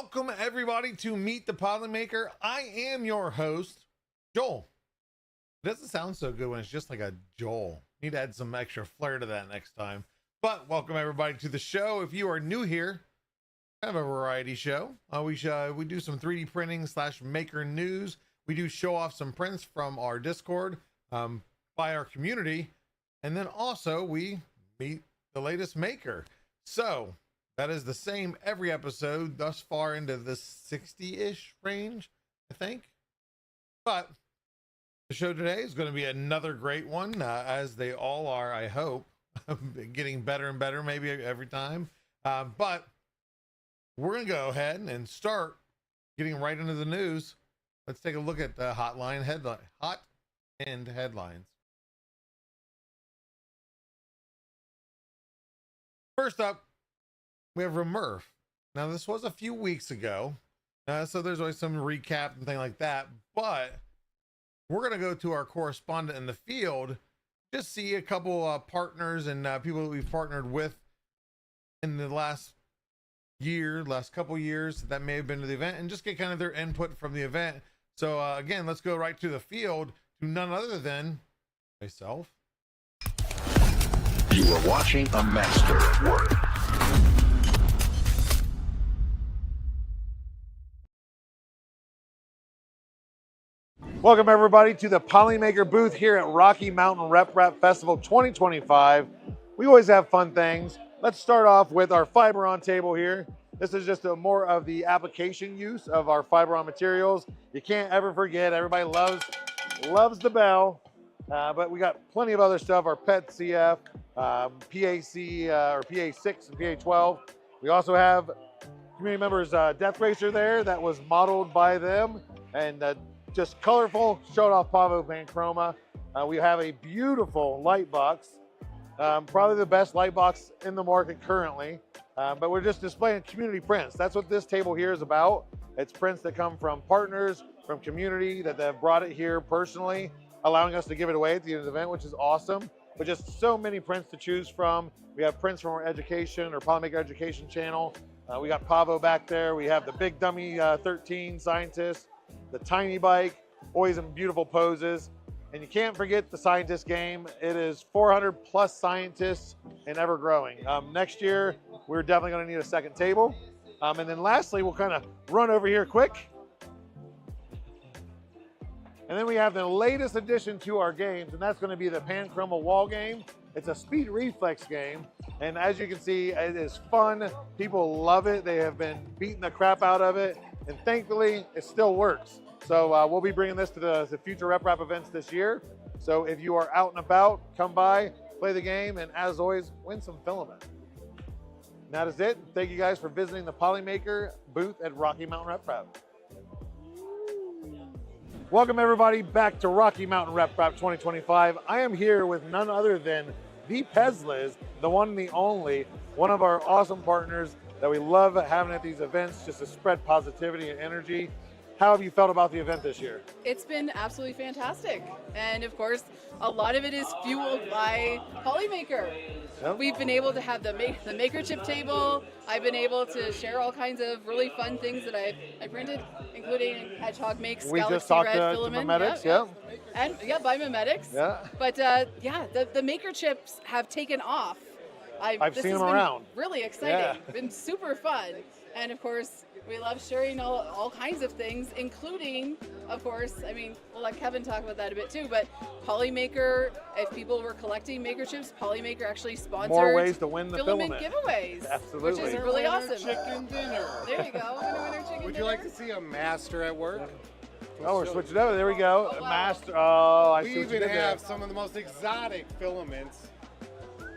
Welcome everybody to Meet the Polymaker. I am your host, Joel. It doesn't sound so good when it's just like a Joel. Need to add some extra flair to that next time. But welcome everybody to the show. If you are new here, kind of a variety show. We do some 3D printing / maker news. We do show off some prints from our Discord by our community. And then also we meet the latest maker. So that is the same every episode thus far into the 60-ish range, I think. But the show today is going to be another great one, as they all are, I hope. Getting better and better maybe every time. But we're going to go ahead and start getting right into the news. Let's take a look at the hot end headlines. First up, we have RMRRF. Now, this was a few weeks ago, so there's always some recap and thing like that. But we're going to go to our correspondent in the field, just see a couple partners and people that we've partnered with in the last couple years that may have been to the event, and just get kind of their input from the event. So again, let's go right to the field to none other than myself. You are watching a master at work. Welcome everybody to the Polymaker booth here at Rocky Mountain RMRRF Festival 2025. We always have fun things. Let's start off with our Fiberon table here. This is just more of the application use of our Fiberon materials. You can't ever forget, everybody loves the bell, but we got plenty of other stuff, our PET CF, PAC or PA6 and PA12. We also have community members Death Racer there that was modeled by them, and just colorful, showed off Pavo Paint Chroma. We have a beautiful light box, probably the best light box in the market currently, but we're just displaying community prints. That's what this table here is about. It's prints that come from partners, from community that have brought it here personally, allowing us to give it away at the end of the event, which is awesome. But just so many prints to choose from. We have prints from our education or Polymaker education channel. We got Pavo back there. We have the Big Dummy 13 scientist, the tiny bike, always in beautiful poses. And you can't forget the scientist game. It is 400 plus scientists and ever growing. Next year, we're definitely gonna need a second table. And then lastly, we'll kind of run over here quick. And then we have the latest addition to our games, and that's gonna be the Pan Chroma wall game. It's a speed reflex game. And as you can see, it is fun. People love it. They have been beating the crap out of it. And thankfully, it still works. So we'll be bringing this to the future RMRRF events this year. So if you are out and about, come by, play the game, and as always, win some filament. And that is it. Thank you guys for visiting the Polymaker booth at Rocky Mountain RMRRF. Welcome everybody back to Rocky Mountain RMRRF 2025. I am here with none other than the Pezliz, the one and the only, one of our awesome partners that we love having at these events, just to spread positivity and energy. How have you felt about the event this year? It's been absolutely fantastic. And of course, a lot of it is fueled by Polymaker. Yep. We've been able to have the maker chip table. I've been able to share all kinds of really fun things that I printed, including Hedgehog Makes we Galaxy just talked Red to Filament. Memetics, yeah. And yeah, by Memetics. Yeah. But yeah, the maker chips have taken off. I've seen them around. Really exciting. Yeah. Been super fun. And of course, we love sharing all kinds of things, including, of course, I mean, we'll let Kevin talk about that a bit too, but Polymaker, if people were collecting maker chips, Polymaker actually sponsored more ways to win the filament giveaways. Absolutely. Which is really awesome. Chicken dinner. There you go. Winner chicken Would dinner. you like to see a master at work? Oh, we're switching over. There we go. Oh, wow. Master. Oh, I We see what you even did there. have some of the most exotic filaments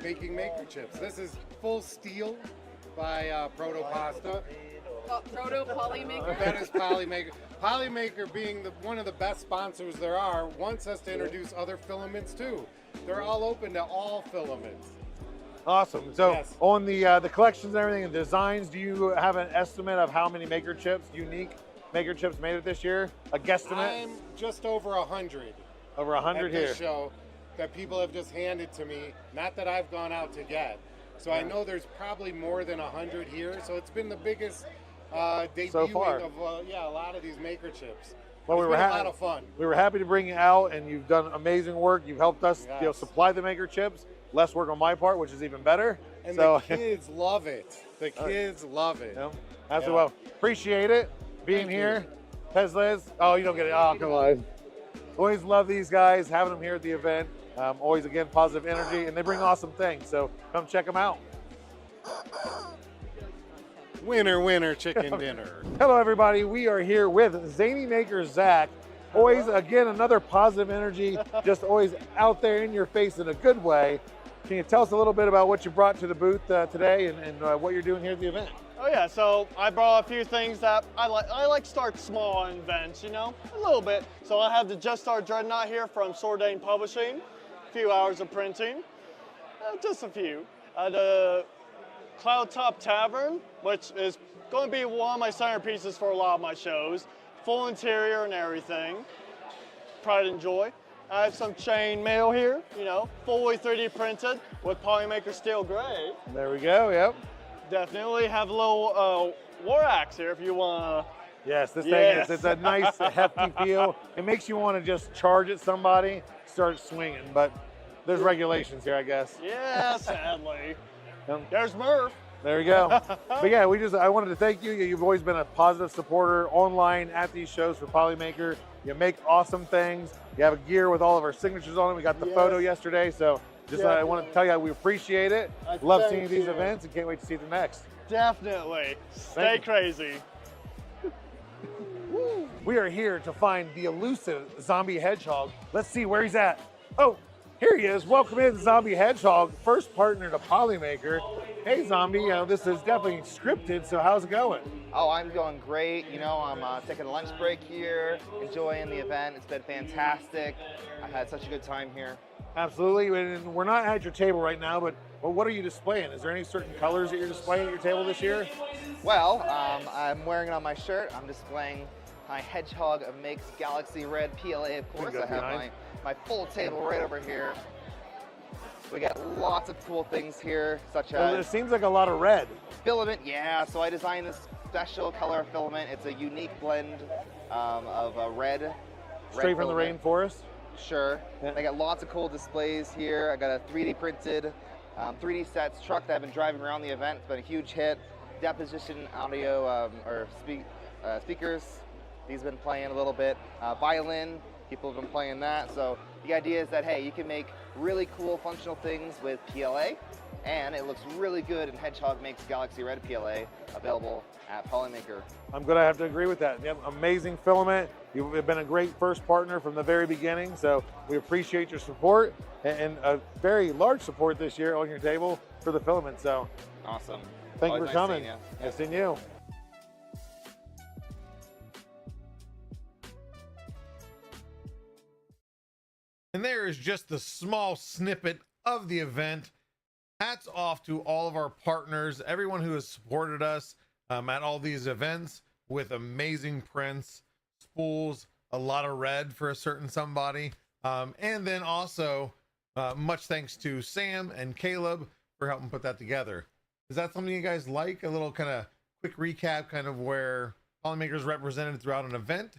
making maker chips. This is full steel by Proto Pasta. Proto Polymaker. That is Polymaker. Polymaker, being one of the best sponsors there are, wants us to introduce other filaments too. They're all open to all filaments. Awesome. So Yes. on the collections and everything and designs, do you have an estimate of how many maker chips, unique maker chips made it this year? A guesstimate? I'm just over 100. Over 100 at here. this show that people have just handed to me, not that I've gone out to get. So I know there's probably more than 100 here. So it's been the biggest debuting so far. of a lot of these maker chips. Well, It's been a lot of fun. We were happy to bring you out, and you've done amazing work. You've helped us supply the maker chips. Less work on my part, which is even better. And so, the kids love it. The kids love it. Yeah, absolutely. Well, appreciate it being here. Teslas. Oh, you don't get it. Oh, come on. Always love these guys, having them here at the event. Always, again, positive energy, and they bring awesome things. So come check them out. Winner, winner, chicken dinner. Hello, everybody. We are here with Zany Maker Zach. Always, again, another positive energy, just always out there in your face in a good way. Can you tell us a little bit about what you brought to the booth today and what you're doing here at the event? Oh yeah, so I brought a few things that I like to start small on events, you know, a little bit. So I have the Just Start Dreadnought here from Sordain Publishing, a few hours of printing, just a few. The Cloud Top Tavern, which is going to be one of my centerpieces for a lot of my shows. Full interior and everything. Pride and joy. I have some chain mail here, you know, fully 3D printed with Polymaker steel gray. There we go, yep. Definitely have a little war axe here if you want to. Yes, this thing is, it's a nice hefty feel. It makes you want to just charge at somebody, start swinging, but there's regulations here, I guess. Yeah, sadly. There's Murph. There we go. But yeah, I wanted to thank you. You've always been a positive supporter online at these shows for Polymaker. You make awesome things. You have a gear with all of our signatures on it. We got the photo yesterday, so I want to tell you we appreciate it. Love seeing these events and can't wait to see the next. Definitely. Stay crazy. We are here to find the elusive zombie hedgehog. Let's see where he's at. Oh, here he is. Welcome in, Zombie Hedgehog, first partner to Polymaker. Hey, Zombie, this is definitely scripted, so how's it going? Oh, I'm going great. You know, I'm taking a lunch break here, enjoying the event. It's been fantastic. I had such a good time here. Absolutely, and we're not at your table right now, but what are you displaying? Is there any certain colors that you're displaying at your table this year? Well, I'm wearing it on my shirt. I'm displaying my Hedgehog Makes Galaxy Red PLA, of course. I have my full table right over here. We got lots of cool things here, such as... It seems like a lot of red. Filament, yeah. So I designed this special color filament. It's a unique blend of red. Straight from the rainforest? Sure. Yeah. I got lots of cool displays here. I got a 3D printed 3D sets truck that I've been driving around the event. It's been a huge hit. Deposition audio speakers. These have been playing a little bit. Violin, people have been playing that. So the idea is that, hey, you can make really cool functional things with PLA, and it looks really good in Hedgehog Makes Galaxy Red PLA, available at Polymaker. I'm going to have to agree with that. Yep, amazing filament. You've been a great first partner from the very beginning, so we appreciate your support and a very large support this year on your table for the filament. So awesome. Thank you for coming. Nice seeing you. And there is just the small snippet of the event. Hats off to all of our partners, everyone who has supported us at all these events with amazing prints, spools, a lot of red for a certain somebody. And then also much thanks to Sam and Caleb for helping put that together. Is that something you guys like? A little kind of quick recap, kind of where Polymaker is represented throughout an event.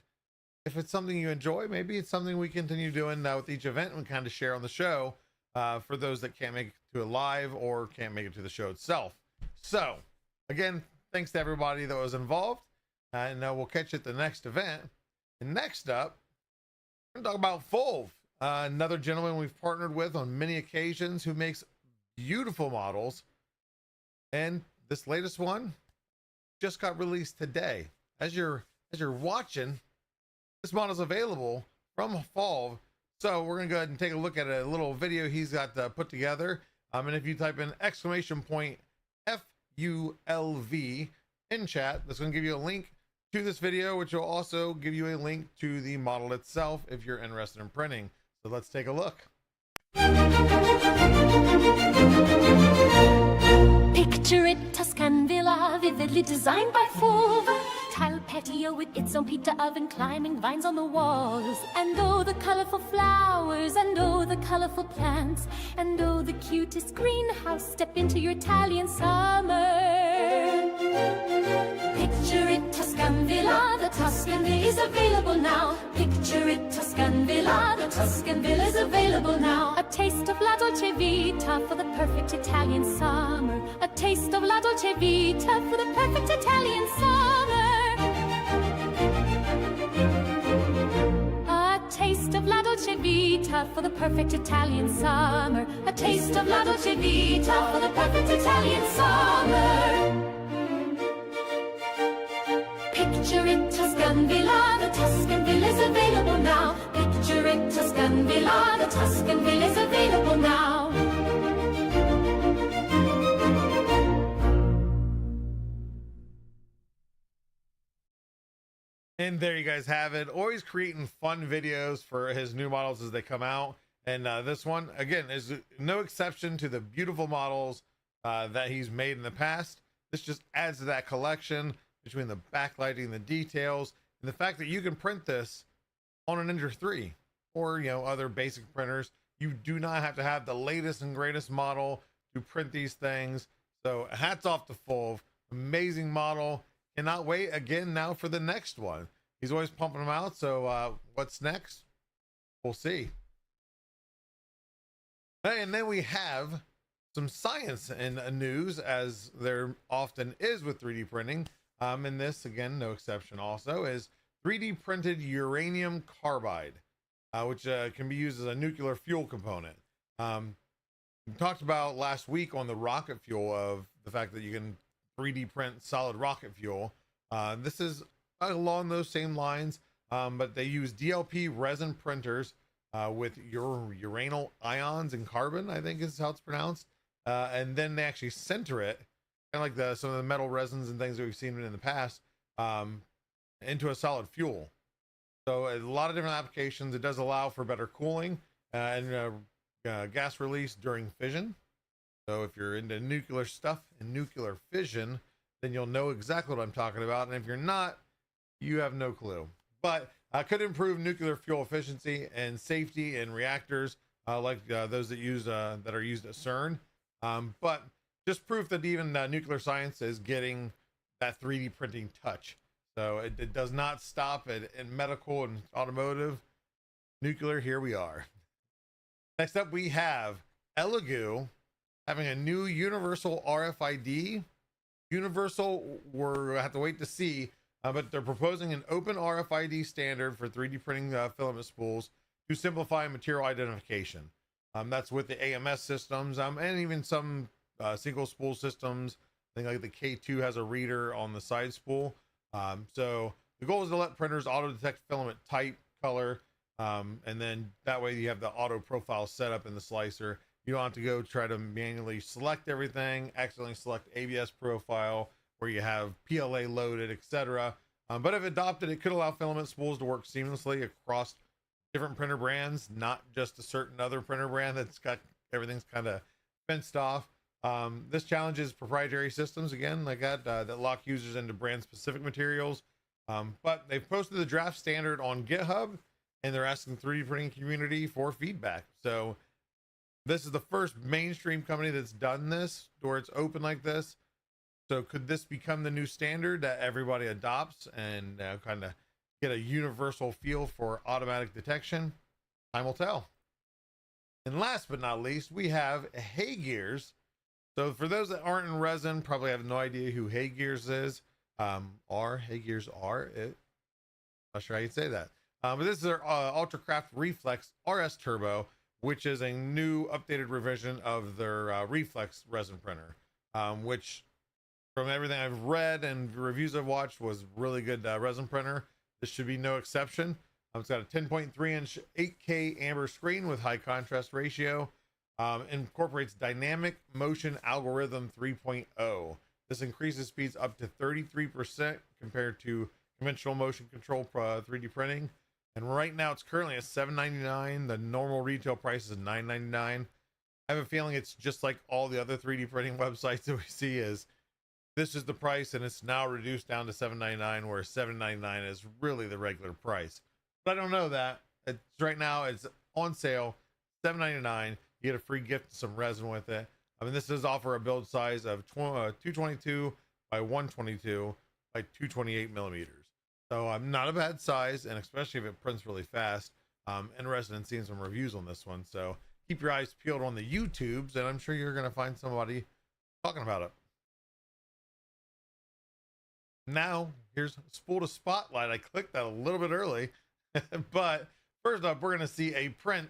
If it's something you enjoy, maybe it's something we continue doing with each event and kind of share on the show for those that can't make it to a live or can't make it to the show itself. So again, thanks to everybody that was involved, and we'll catch you at the next event. And next up, we're gonna talk about Fulv, another gentleman we've partnered with on many occasions who makes beautiful models. And this latest one just got released today. As you're watching, this model is available from Fulv. So we're gonna go ahead and take a look at a little video he's got put together. And if you type in !FULV in chat, that's gonna give you a link to this video, which will also give you a link to the model itself if you're interested in printing. So let's take a look. Picture it, Tuscan villa, vividly designed by Fulv. Tile patio with its own pita oven, climbing vines on the walls. And oh, the colorful flowers, and oh, the colorful plants, and oh, the cutest greenhouse. Step into your Italian summer. Picture Tuscan Villa is available now. Picture it, Tuscan Villa. The Tuscan Villa is available now. A taste of La Dolce Vita for the perfect Italian summer. A taste of La Dolce Vita for the perfect Italian summer. A taste of La Dolce Vita for the perfect Italian summer. A taste of La Dolce Vita for the perfect Italian summer. Picture it, Tuscan Villa, the Tuscan Villa is available now. Picture it, Tuscan Villa, the Tuscan Villa is available now. And there you guys have it. Always creating fun videos for his new models as they come out. And this one, again, is no exception to the beautiful models that he's made in the past. This just adds to that collection between the backlighting, the details, and the fact that you can print this on a Ninja 3 or, you know, other basic printers. You do not have to have the latest and greatest model to print these things. So hats off to Fulv. Amazing model. Cannot wait again now for the next one. He's always pumping them out. So what's next? We'll see. And then we have some science and news, as there often is with 3D printing. And this, again, no exception also, is 3D printed uranium carbide, which can be used as a nuclear fuel component. We talked about last week on the rocket fuel of the fact that you can 3D print solid rocket fuel. This is along those same lines, but they use DLP resin printers with uranyl ions and carbon, I think is how it's pronounced. And then they actually center it, kind of like some of the metal resins and things that we've seen in the past, into a solid fuel. So a lot of different applications. It does allow for better cooling and gas release during fission. So if you're into nuclear stuff and nuclear fission, then you'll know exactly what I'm talking about. And if you're not, you have no clue. But could improve nuclear fuel efficiency and safety in reactors like those that are used at CERN. But just proof that even nuclear science is getting that 3D printing touch. So it does not stop in medical and automotive. Nuclear, here we are. Next up, we have Elegoo having a new universal RFID. Universal, we'll have to wait to see, but they're proposing an open RFID standard for 3D printing filament spools to simplify material identification. That's with the AMS systems and even some single spool systems. I think like the K2 has a reader on the side spool. So the goal is to let printers auto detect filament type, color, and then that way you have the auto profile set up in the slicer. You don't have to go try to manually select everything, accidentally select ABS profile where you have PLA loaded, etc. But if adopted, it could allow filament spools to work seamlessly across different printer brands, not just a certain other printer brand that's got everything's kind of fenced off. This challenges proprietary systems again like that lock users into brand specific materials. But they've posted the draft standard on GitHub and they're asking the 3D printing community for feedback. So this is the first mainstream company that's done this, where it's open like this. So could this become the new standard that everybody adopts and kind of get a universal feel for automatic detection? Time will tell. And last but not least, we have Hey Gears. So for those that aren't in resin, probably have no idea who Hey Gears is. Hey Gears are it? Not sure how you'd say that. But this is their UltraCraft Reflex RS Turbo, which is a new updated revision of their Reflex resin printer, which from everything I've read and reviews I've watched was really good resin printer. This should be no exception. It's got a 10.3 inch 8K amber screen with high contrast ratio. Incorporates dynamic motion algorithm 3.0. This increases speeds up to 33% compared to conventional motion control 3D printing. And right now it's currently at $7.99. The normal retail price is $9.99. I have a feeling it's just like all the other 3D printing websites that we see is this is the price and it's now reduced down to $7.99, where $7.99 is really the regular price. But I don't know that. It's right now it's on sale, $7.99. You get a free gift, some resin with it. I mean, this does offer a build size of 222 by 122 by 228 millimeters. So not a bad size, and especially if it prints really fast. Interested in seeing some reviews on this one. So keep your eyes peeled on the YouTubes, and I'm sure you're going to find somebody talking about it. Now, here's Spool to Spotlight. I clicked that a little bit early, but first up, we're going to see a print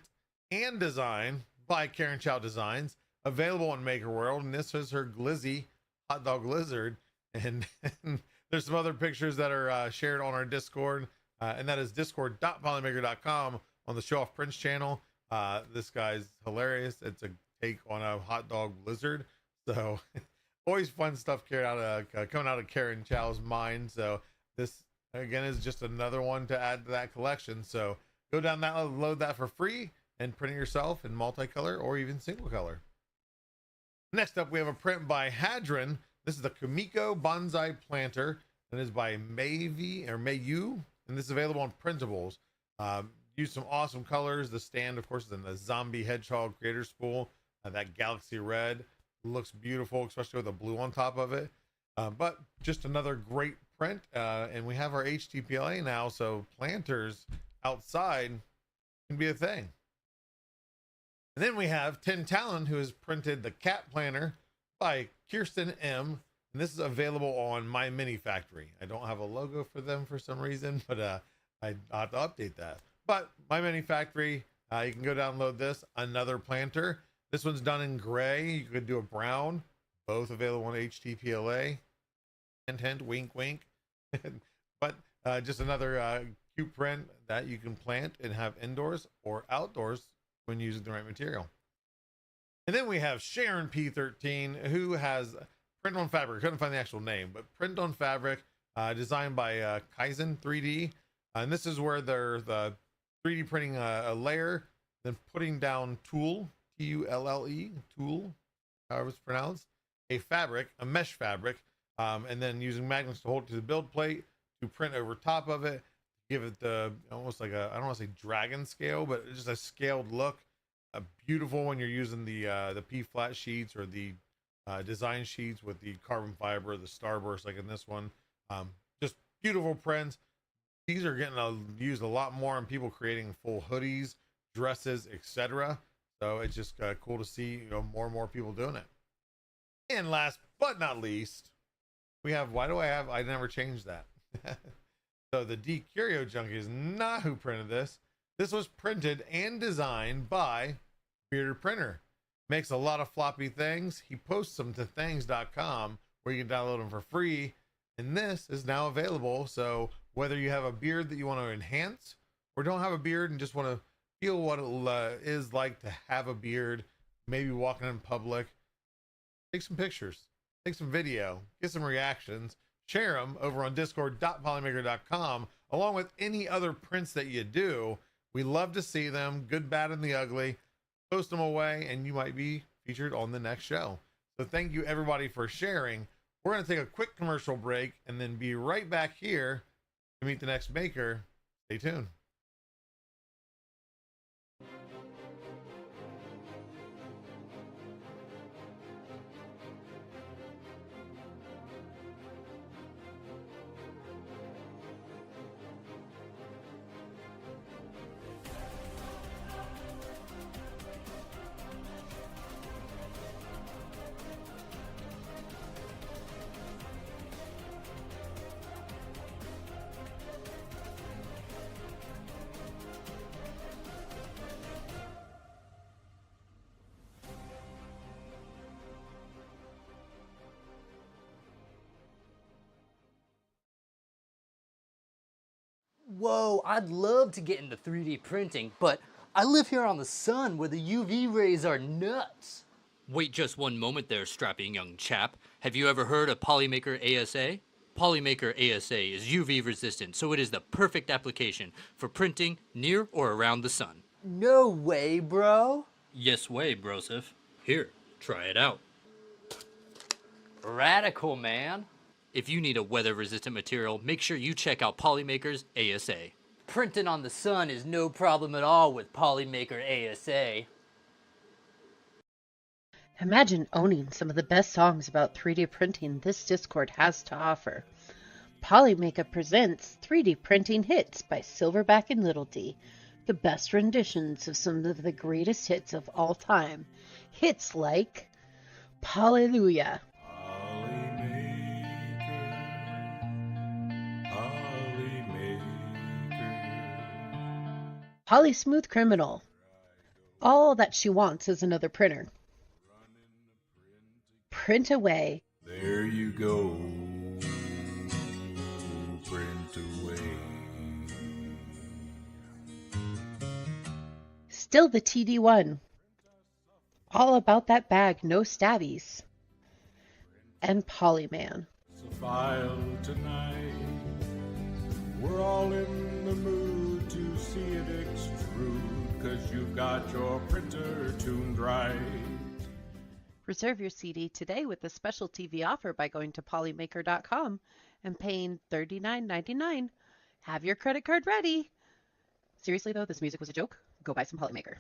and design by Karen Chow Designs available on Maker World, and this is her Glizzy hot dog lizard, and there's some other pictures that are shared on our Discord, and that is discord.polymaker.com on the Show Off Prints channel. This guy's hilarious. It's a take on a hot dog lizard, so always fun stuff coming out of Karen Chow's mind. So this again is just another one to add to that collection. So go down that, load that for free, and print it yourself in multicolor or even single color. Next up, we have a print by Hadron. This is the Kumiko Bonsai Planter, and is by Mayu, and this is available on printables. Use some awesome colors. The stand, of course, is in the Zombie Hedgehog Creator Spool. That Galaxy Red looks beautiful, especially with the blue on top of it. But just another great print, and we have our HTPLA now, so planters outside can be a thing. And then we have Tin Talon, who has printed the Cat Planner by Kirsten M. And this is available on My Mini Factory. I don't have a logo for them for some reason, but I'll have to update that. But My Mini Factory, you can go download this. Another planter. This one's done in gray. You could do a brown. Both available on HTPLA. Hint, hint, wink, wink. But just another cute print that you can plant and have indoors or outdoors when using the right material. And then we have Sharon P13, who has print on fabric. Couldn't find the actual name, but print on fabric, designed by Kaizen 3D. And this is where they're the 3D printing a layer, then putting down tulle, T-U-L-L-E, tulle, however it's pronounced, a fabric, a mesh fabric, and then using magnets to hold it to the build plate to print over top of it, give it the almost like a, I don't want to say dragon scale, but just a scaled look. Beautiful when you're using the P flat sheets or the design sheets with the carbon fiber, the starburst, like in this one. Just beautiful prints. These are getting used a lot more in people creating full hoodies, dresses, etc. So it's just cool to see, more and more people doing it. And last but not least, we have, I never changed that. So the D Curio Junkie is not who printed this. This was printed and designed by Bearded Printer. Makes a lot of floppy things. He posts them to things.com where you can download them for free. And this is now available. So whether you have a beard that you want to enhance or don't have a beard and just want to feel what it is like to have a beard, maybe walking in public, take some pictures, take some video, get some reactions, share them over on discord.polymaker.com along with any other prints that you do. We love to see them, good, bad, and the ugly. Post them away and you might be featured on the next show. So thank you everybody for sharing. We're going to take a quick commercial break and then be right back here to meet the next maker. Stay tuned. Whoa, I'd love to get into 3D printing, but I live here on the sun where the UV rays are nuts. Wait just one moment there, strapping young chap. Have you ever heard of Polymaker ASA? Polymaker ASA is UV resistant, so it is the perfect application for printing near or around the sun. No way, bro. Yes way, brosif. Here, try it out. Radical, man. If you need a weather-resistant material, make sure you check out Polymaker's ASA. Printing on the sun is no problem at all with Polymaker ASA. Imagine owning some of the best songs about 3D printing this Discord has to offer. Polymaker presents 3D Printing Hits by Silverback and Little D, the best renditions of some of the greatest hits of all time. Hits like Hallelujah, Polly Smooth Criminal, All That She Wants Is Another Printer, Print Away, There you go. Print away. Still the TD1, All About That Bag, No Stabbies, and Polyman. It's a file tonight. We're all in the mood to see it extrude, 'cause you've got your printer tuned right. Reserve your CD today with a special TV offer by going to polymaker.com and paying $39.99. Have your credit card ready. Seriously though, this music was a joke. Go buy some Polymaker.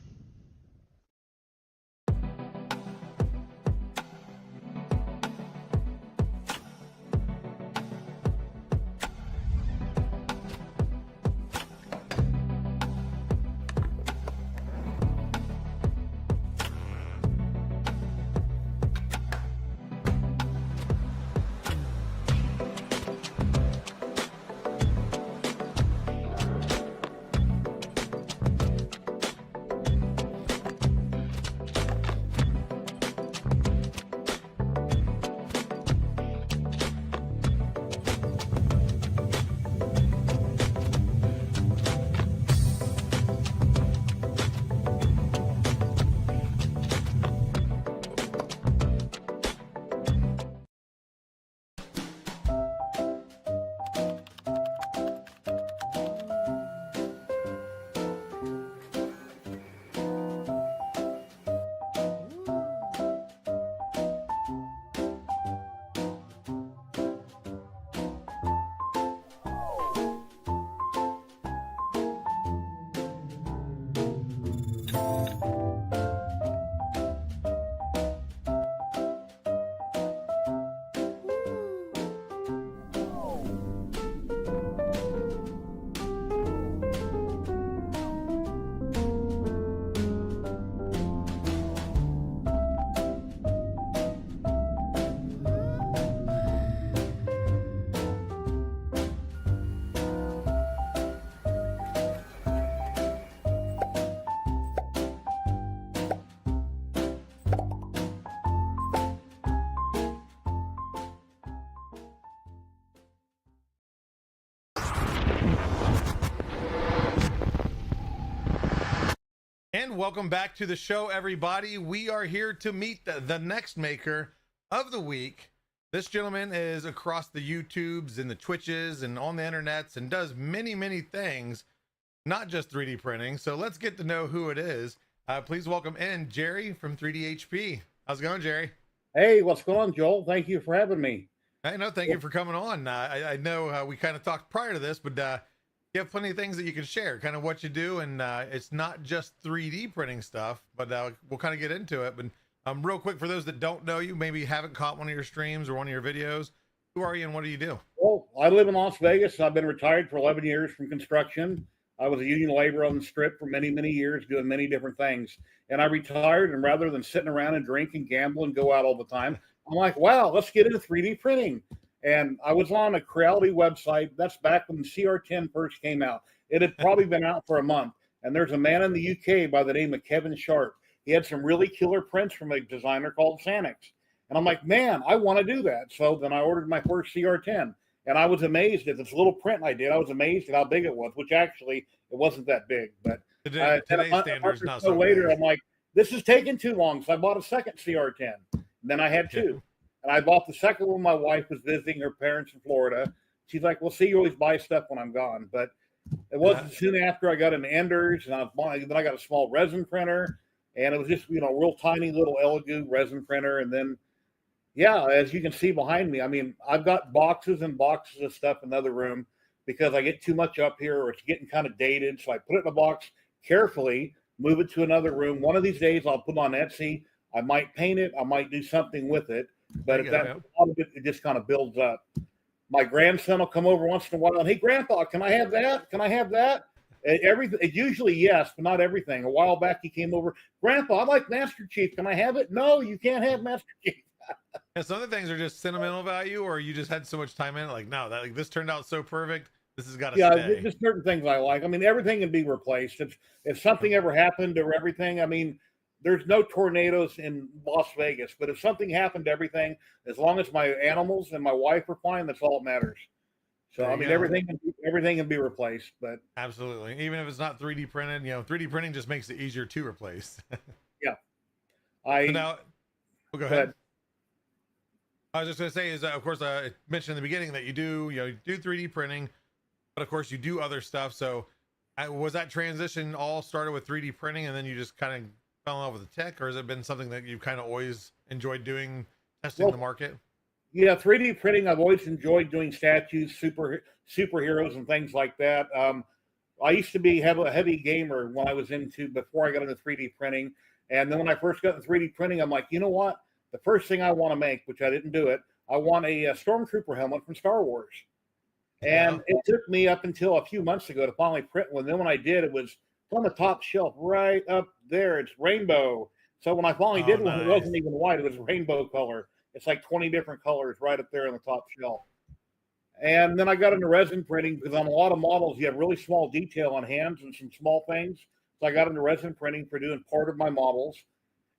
And welcome back to the show, everybody. We are here to meet the next maker of the week. This gentleman is across the YouTubes and the Twitches and on the internets and does many, many things, not just 3D printing. So let's get to know who it is. Please welcome in Jerry from 3DHP. How's it going, Jerry? Hey, what's going on, Joel? Thank you for having me. Hey, no, thank you for coming on. I know we kind of talked prior to this, but you have plenty of things that you can share, kind of what you do, and it's not just 3D printing stuff, but we'll kind of get into it. But real quick, for those that don't know you, maybe haven't caught one of your streams or one of your videos, who are you and what do you do? Well, I live in Las Vegas. I've been retired for 11 years from construction. I was a union laborer on the strip for many, many years, doing many different things. And I retired, and rather than sitting around and drink and gamble and go out all the time, I'm like, wow, let's get into 3D printing. And I was on a Creality website. That's back when the CR10 first came out. It had probably been out for a month. And there's a man in the UK by the name of Kevin Sharp. He had some really killer prints from a designer called Sanix. And I'm like, man, I want to do that. So then I ordered my first CR10. And I was amazed at this little print I did. I was amazed at how big it was, which actually it wasn't that big. But today's standards not so later, I'm like, this is taking too long. So I bought a second CR10. And then I had two. And I bought the second one. My wife was visiting her parents in Florida. She's like, well, see, you always buy stuff when I'm gone. But it wasn't soon after I got an Enders, and then I got a small resin printer. And it was just, real tiny little Elegoo resin printer. And then, yeah, as you can see behind me, I mean, I've got boxes and boxes of stuff in the other room because I get too much up here or it's getting kind of dated. So I put it in a box carefully, move it to another room. One of these days I'll put it on Etsy. I might paint it. I might do something with it. But at that point, it just kind of builds up. My grandson will come over once in a while and, hey, Grandpa, can I have that? Can I have that? Everything, usually yes, but not everything. A while back, he came over, Grandpa, I like Master Chief. Can I have it? No, you can't have Master Chief. And some other things are just sentimental value, or you just had so much time in it. Like, no, that like this turned out so perfect. This has got to stay. Just certain things I like. I mean, everything can be replaced. If something ever happened or everything, I mean, there's no tornadoes in Las Vegas, but if something happened to everything, as long as my animals and my wife are fine, that's all that matters. So I mean, everything can be replaced, but absolutely, even if it's not 3D printed, 3D printing just makes it easier to replace. Yeah. So now, go ahead. I was just going to say is, of course, I mentioned in the beginning that you do 3D printing, but of course you do other stuff. So was that transition all started with 3D printing and then you just kind of fell in love with the tech, or has it been something that you've kind of always enjoyed doing, testing the market? Yeah, 3D printing, I've always enjoyed doing statues, superheroes and things like that. I used to be a heavy gamer when I was before I got into 3D printing. And then when I first got into 3D printing, I'm like, you know what? The first thing I want to make, which I didn't do it, I want a Stormtrooper helmet from Star Wars. And it took me up until a few months ago to finally print one. Then when I did, it was on the top shelf right up there. It's rainbow. So when I finally did one, it wasn't even white. It was rainbow color. It's like 20 different colors right up there on the top shelf. And then I got into resin printing because on a lot of models, you have really small detail on hands and some small things. So I got into resin printing for doing part of my models.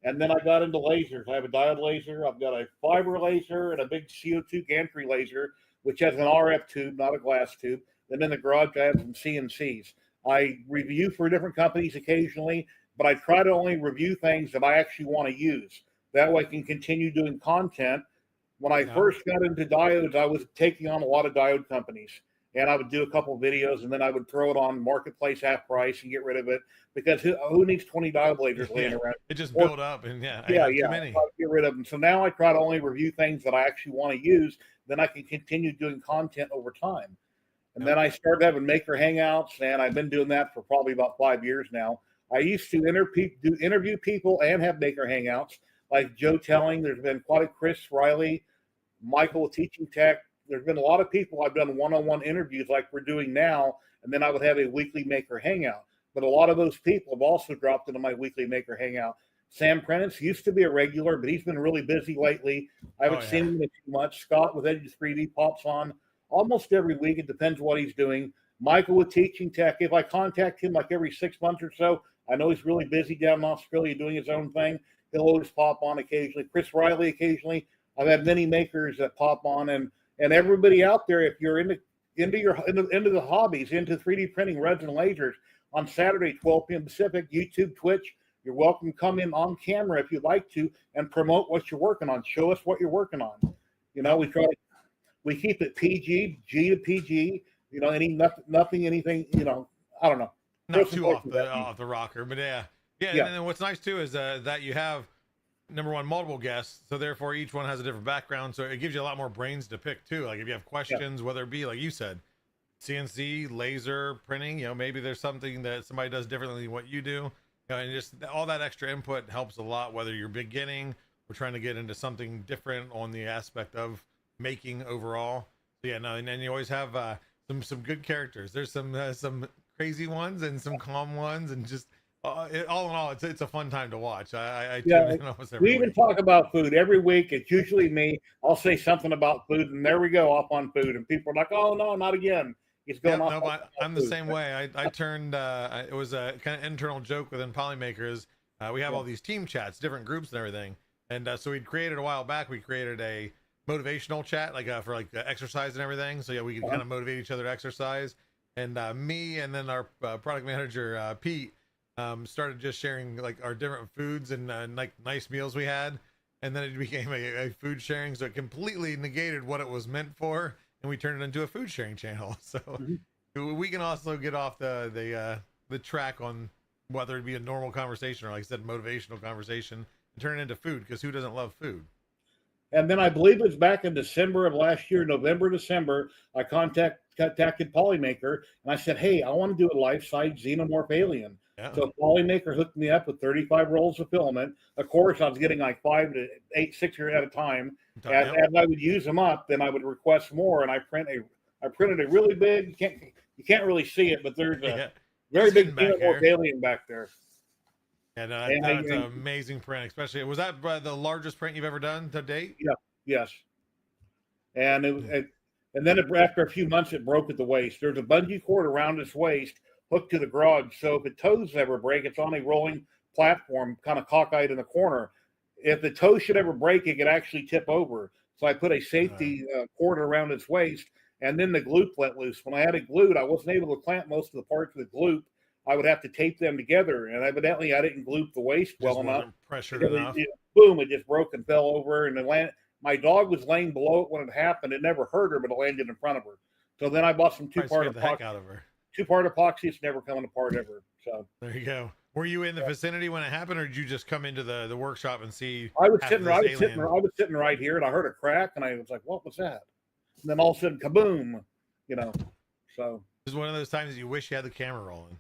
And then I got into lasers. I have a diode laser. I've got a fiber laser and a big CO2 gantry laser, which has an RF tube, not a glass tube. Then in the garage, I have some CNCs. I review for different companies occasionally, but I try to only review things that I actually want to use. That way I can continue doing content. When I first got into diodes, I was taking on a lot of diode companies. And I would do a couple of videos, and then I would throw it on Marketplace half price and get rid of it because who needs 20 diode lasers laying around? It just built up, and I have too many. Get rid of them. So now I try to only review things that I actually want to use. Then I can continue doing content over time. And then I started having maker hangouts, and I've been doing that for probably about 5 years now. I used to interview people and have maker hangouts, like Joe Telling. There's been quite a Chris Riley, Michael Teaching Tech. There's been a lot of people I've done one-on-one interviews like we're doing now, and then I would have a weekly maker hangout. But a lot of those people have also dropped into my weekly maker hangout. Sam Prentice used to be a regular, but he's been really busy lately. I haven't seen him too much. Scott with Edge 3D pops on almost every week. It depends what he's doing. Michael with Teaching Tech. If I contact him like every 6 months or so, I know he's really busy down in Australia doing his own thing. He'll always pop on occasionally. Chris Riley occasionally. I've had many makers that pop on, and everybody out there, if you're into the hobbies, into 3D printing, resin and lasers, on Saturday, 12 p.m. Pacific, YouTube, Twitch, you're welcome to come in on camera if you'd like to and promote what you're working on. Show us what you're working on. We keep it PG, G to PG. Anything. I don't know. Not too off the rocker, but yeah. And then what's nice too is that you have number one, multiple guests, so therefore each one has a different background, so it gives you a lot more brains to pick too. Like if you have questions, whether it be like you said, CNC, laser printing, maybe there's something that somebody does differently than what you do, and just all that extra input helps a lot, whether you're beginning or trying to get into something different on the aspect of making overall. So and then you always have some good characters. There's some crazy ones and some calm ones, and just all in all, it's a fun time to watch. I tune in almost every week. Even talk about food every week. It's usually me. I'll say something about food, and there we go, off on food, and people are like, "Oh no, not again." It's going off. No, I'm the same way. I turned. It was a kind of internal joke within Polymakers. We have all these team chats, different groups and everything, and so we created a while back. We created a motivational chat, for exercise and everything. So we could kind of motivate each other to exercise. And me and then our product manager Pete. Started just sharing our different foods and nice meals we had, and then it became a food sharing, so it completely negated what it was meant for, and we turned it into a food sharing channel. So we can also get off the track on whether it be a normal conversation or, like I said, motivational conversation, and turn it into food, because who doesn't love food? And then I believe it was back in December of last year, November, December, I contacted Polymaker and I said, hey, I want to do a life-size xenomorph alien. Yeah. So Polymaker hooked me up with 35 rolls of filament. Of course, I was getting like 5 to 8, 6 at a time. As I would use them up, then I would request more, and I printed a really big. You can't really see it, but there's a very big xenomorph alien back there. And that's an amazing print, especially. Was that the largest print you've ever done to date? Yeah. Yes. And and then after a few months, it broke at the waist. There's a bungee cord around its waist, hooked to the garage. So if the toes ever break, it's on a rolling platform, kind of cockeyed in the corner. If the toe should ever break, it could actually tip over. So I put a safety cord around its waist, and then the gloop let loose. When I had it glued, I wasn't able to clamp most of the parts of the gloop. I would have to tape them together, and evidently I didn't gloop the waist well enough. Pressured enough. Boom! It just broke and fell over, and my dog was laying below it when it happened. It never hurt her, but it landed in front of her. So then I bought some two-part epoxy. Two-part epoxy. It's never coming apart ever. So there you go. Were you in the vicinity when it happened, or did you just come into the workshop and see? I was sitting right here, and I heard a crack, and I was like, "What was that?" And then all of a sudden, kaboom! So this is one of those times you wish you had the camera rolling.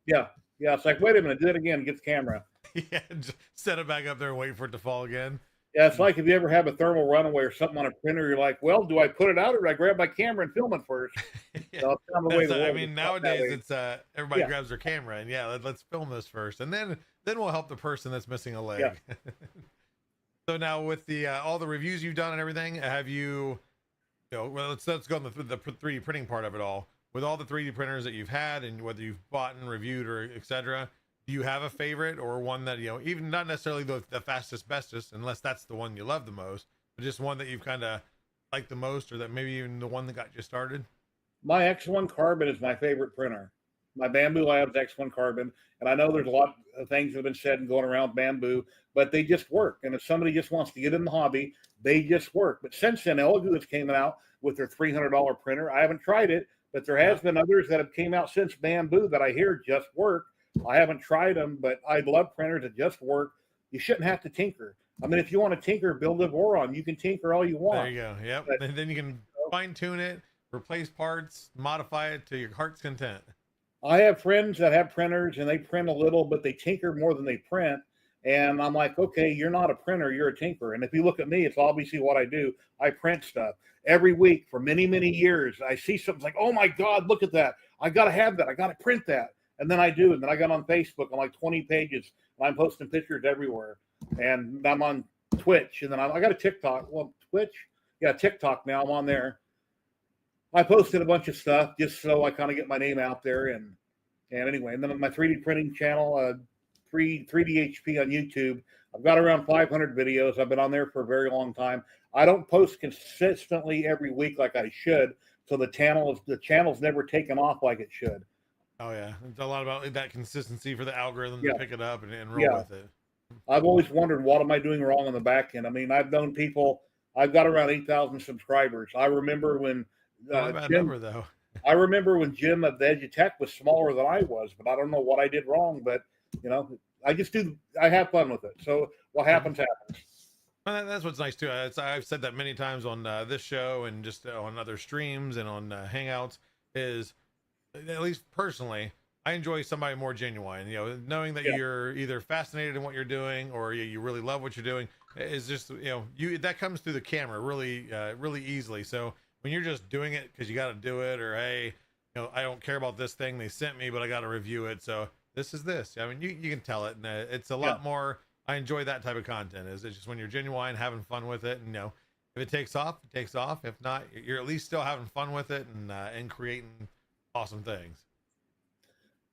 Yeah. It's like, wait a minute, do it again. Get the camera. Yeah, just set it back up there and wait for it to fall again. Yeah, it's like if you ever have a thermal runaway or something on a printer, you're like, well, do I put it out or do I grab my camera and film it first? So nowadays it's everybody grabs their camera and let's film this first, and then we'll help the person that's missing a leg. Yeah. So now with the all the reviews you've done and everything, have you? Let's go on the 3D printing part of it all. With all the 3D printers that you've had, and whether you've bought and reviewed or etc., do you have a favorite or one that even not necessarily the fastest, bestest, unless that's the one you love the most, but just one that you've kind of liked the most, or that maybe even the one that got you started? My X1 Carbon is my favorite printer. My Bamboo Labs X1 Carbon, and I know there's a lot of things that have been said and going around Bamboo, but they just work. And if somebody just wants to get in the hobby, they just work. But since then, Elegoo has came out with their $300 printer. I haven't tried it, but there has been others that have came out since Bamboo that I hear just work. I haven't tried them, but I love printers that just work. You shouldn't have to tinker. I mean, if you want to tinker, build a Voron. You can tinker all you want. There you go. Yep. But, and then you can fine tune it, replace parts, modify it to your heart's content. I have friends that have printers and they print a little, but they tinker more than they print. And I'm like, okay, you're not a printer, you're a tinkerer. And if you look at me, it's obviously what I do. I print stuff every week for many, many years. I see something like, oh my God, look at that. I got to have that. I got to print that. And then I do. And then I got on Facebook on like 20 pages. And I'm posting pictures everywhere. And I'm on Twitch. And then I got a TikTok. Well, Twitch? Yeah, TikTok now. I'm on there. I posted a bunch of stuff just so I kind of get my name out there. And anyway, and then on my 3D printing channel, 3D HP on YouTube, I've got around 500 videos. I've been on there for a very long time. I don't post consistently every week like I should, so the channel's never taken off like it should. Oh yeah, it's a lot about that consistency for the algorithm to pick it up and roll with it. I've always wondered, what am I doing wrong on the back end? I mean, I've known people. I've got around 8,000 subscribers. I remember when I remember when Jim of the Edutech was smaller than I was, but I don't know what I did wrong. But I have fun with it. So what happens, happens. Well, that's what's nice too. I've said that many times on this show and just on other streams and on Hangouts, is at least personally, I enjoy somebody more genuine. Knowing that you're either fascinated in what you're doing or you really love what you're doing is just that comes through the camera really really easily. So when you're just doing it because you got to do it, or hey, I don't care about this thing they sent me, but I got to review it. So this is this. I mean, you can tell it, and it's a lot more. I enjoy that type of content. It's just when you're genuine, having fun with it, and if it takes off, it takes off. If not, you're at least still having fun with it and creating awesome things.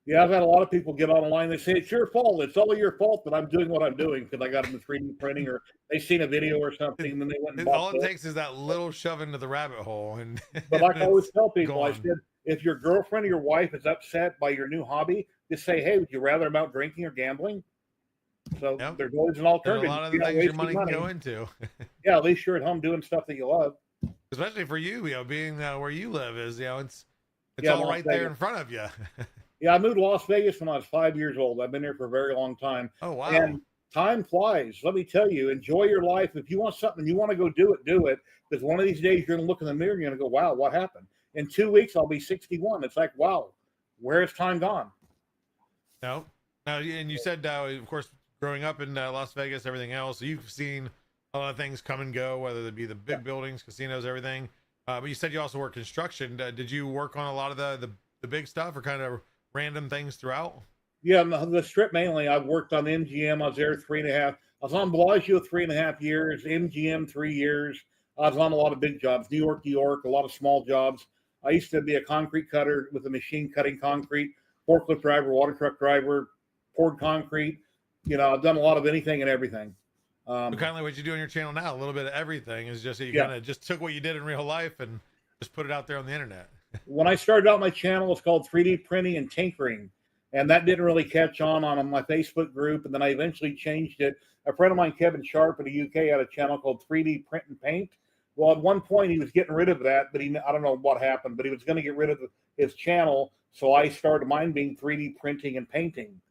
Yeah, I've had a lot of people get online. They say it's your fault. It's all your fault that I'm doing what I'm doing because I got into 3D printing, or they've seen a video or something, and then they went and bought all it takes is that little shove into the rabbit hole. And but like I always tell people, I said, if your girlfriend or your wife is upset by your new hobby, just say, hey, would you rather them out drinking or gambling? So there's always an alternative. A lot of the things your money can go into. Yeah, at least you're at home doing stuff that you love. Especially for you, being where you live is, it's all right there in front of you. Yeah, I moved to Las Vegas when I was 5 years old. I've been here for a very long time. Oh, wow. And time flies. Let me tell you, enjoy your life. If you want something, you want to go do it, do it. Because one of these days you're going to look in the mirror and you're going to go, wow, what happened? In 2 weeks, I'll be 61. It's like, wow, where has time gone? No. Now, and you said, of course, growing up in Las Vegas, everything else, you've seen a lot of things come and go, whether it be the big buildings, casinos, everything. But you said you also work construction. Did you work on a lot of the big stuff or kind of random things throughout? Yeah, the strip mainly. I've worked on MGM. I was there 3.5. I was on Bellagio 3.5 years, MGM 3 years. I was on a lot of big jobs, New York, a lot of small jobs. I used to be a concrete cutter with a machine cutting concrete, forklift driver, water truck driver, poured concrete. You know, I've done a lot of anything and everything. Kind of like what you do on your channel now, a little bit of everything is just you kind of just took what you did in real life and just put it out there on the internet. When I started out my channel, it's called 3D printing and tinkering. And that didn't really catch on my Facebook group. And then I eventually changed it. A friend of mine, Kevin Sharp in the UK, had a channel called 3D Print and Paint. Well, at one point he was getting rid of that, but I don't know what happened, but he was going to get rid of his channel. So I started mine being 3D printing and painting.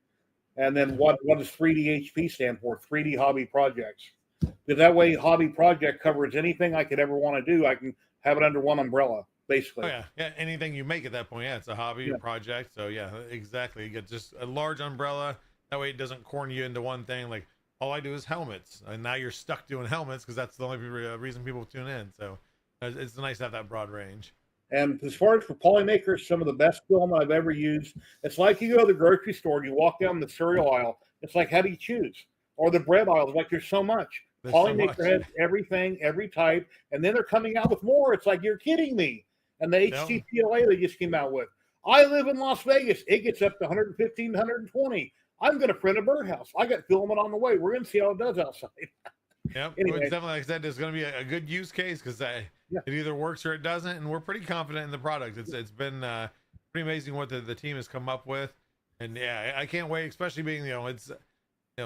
And then what does 3D HP stand for? 3D Hobby Projects. Because that way Hobby Project covers anything I could ever want to do. I can have it under one umbrella, basically. Oh, yeah. Anything you make at that point, it's a hobby project. So yeah, exactly. You get just a large umbrella. That way it doesn't corner you into one thing. Like all I do is helmets, and now you're stuck doing helmets because that's the only reason people tune in. So it's nice to have that broad range. And as far as for Polymaker, some of the best film I've ever used. It's like you go to the grocery store and you walk down the cereal aisle. It's like, how do you choose? Or the bread aisle. It's like, there's so much. Polymaker has everything, every type. And then they're coming out with more. It's like, you're kidding me. And the HTPLA they just came out with. I live in Las Vegas. It gets up to 115, 120. I'm going to print a birdhouse. I got filament on the way. We're going to see how it does outside. Yeah, anyway. Definitely, like I said, there's going to be a good use case because it either works or it doesn't, and we're pretty confident in the product. It's been pretty amazing what the team has come up with, and yeah, I can't wait. Especially being it's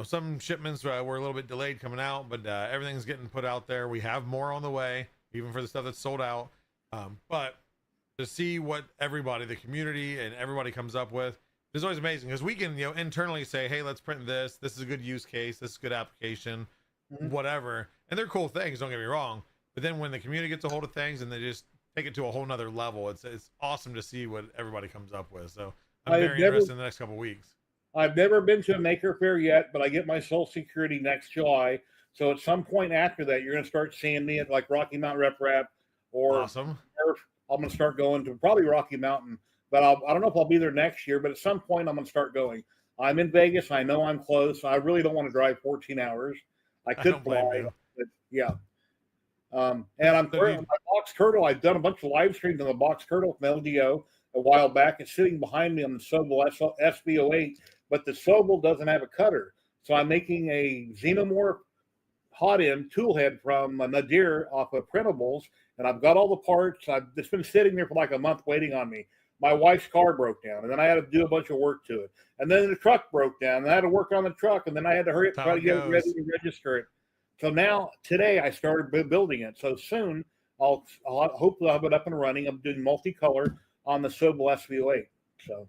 some shipments were a little bit delayed coming out, but everything's getting put out there. We have more on the way, even for the stuff that's sold out. But to see what everybody, the community, and everybody comes up with is always amazing because we can internally say, hey, let's print this. This is a good use case. This is a good application. Whatever, and they're cool things, don't get me wrong, but then when the community gets a hold of things and they just take it to a whole nother level, it's awesome to see what everybody comes up with. So I'm very interested in the next couple of weeks. I've never been to a maker fair yet, but I get my Social Security next July, so at some point after that you're going to start seeing me at like Rocky Mountain Rep Rap, or awesome. I'm going to start going to probably Rocky Mountain, but I don't know if I'll be there next year, but at some point I'm going to start going. I'm in Vegas. I know I'm close. I really don't want to drive 14 hours. I could fly, but yeah. And I'm currently my Box Turtle. I've done a bunch of live streams on the Box Turtle from LDO a while back. It's sitting behind me on the Sobel SV08, but the Sobel doesn't have a cutter. So I'm making a Xenomorph hot end tool head from Nadir off of Printables, and I've got all the parts. It's been sitting there for like a month waiting on me. My wife's car broke down, and then I had to do a bunch of work to it. And then the truck broke down, and I had to work on the truck, and then I had to hurry up and try to get it ready to register it. So now, today, I started building it. So soon, I'll hopefully have it up and running. I'm doing multicolor on the Sobel SV08. So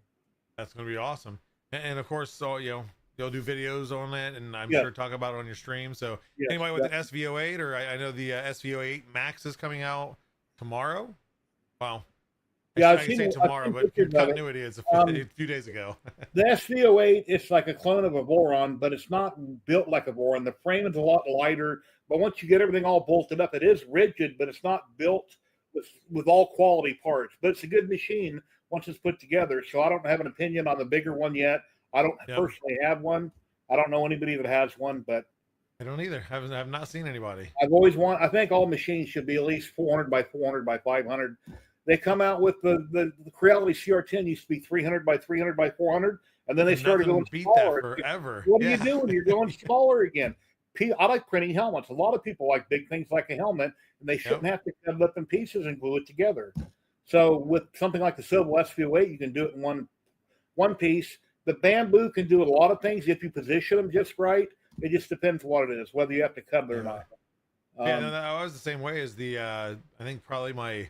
that's going to be awesome. And of course, so you'll do videos on it, and I'm sure talk about it on your stream. So anybody with an SV08, or I know the SV08 Max is coming out tomorrow. Wow. Yeah, I can say tomorrow, but continuity is a few days ago. The SV08, it's like a clone of a Voron, but it's not built like a Voron. The frame is a lot lighter, but once you get everything all bolted up, it is rigid, but it's not built with all quality parts. But it's a good machine once it's put together. So I don't have an opinion on the bigger one yet. I don't personally have one. I don't know anybody that has one, but I don't either. I've not seen anybody. I think all machines should be at least 400 by 400 by 500. They come out with the Creality CR10 used to be 300 by 300 by 400, and then they started going smaller. Forever. What do you do when you're going smaller again? I like printing helmets. A lot of people like big things like a helmet, and they shouldn't have to cut it up in pieces and glue it together. So with something like the Sobel SV08, you can do it in one piece. The bamboo can do a lot of things if you position them just right. It just depends what it is, whether you have to cut it or not. I was the same way as I think probably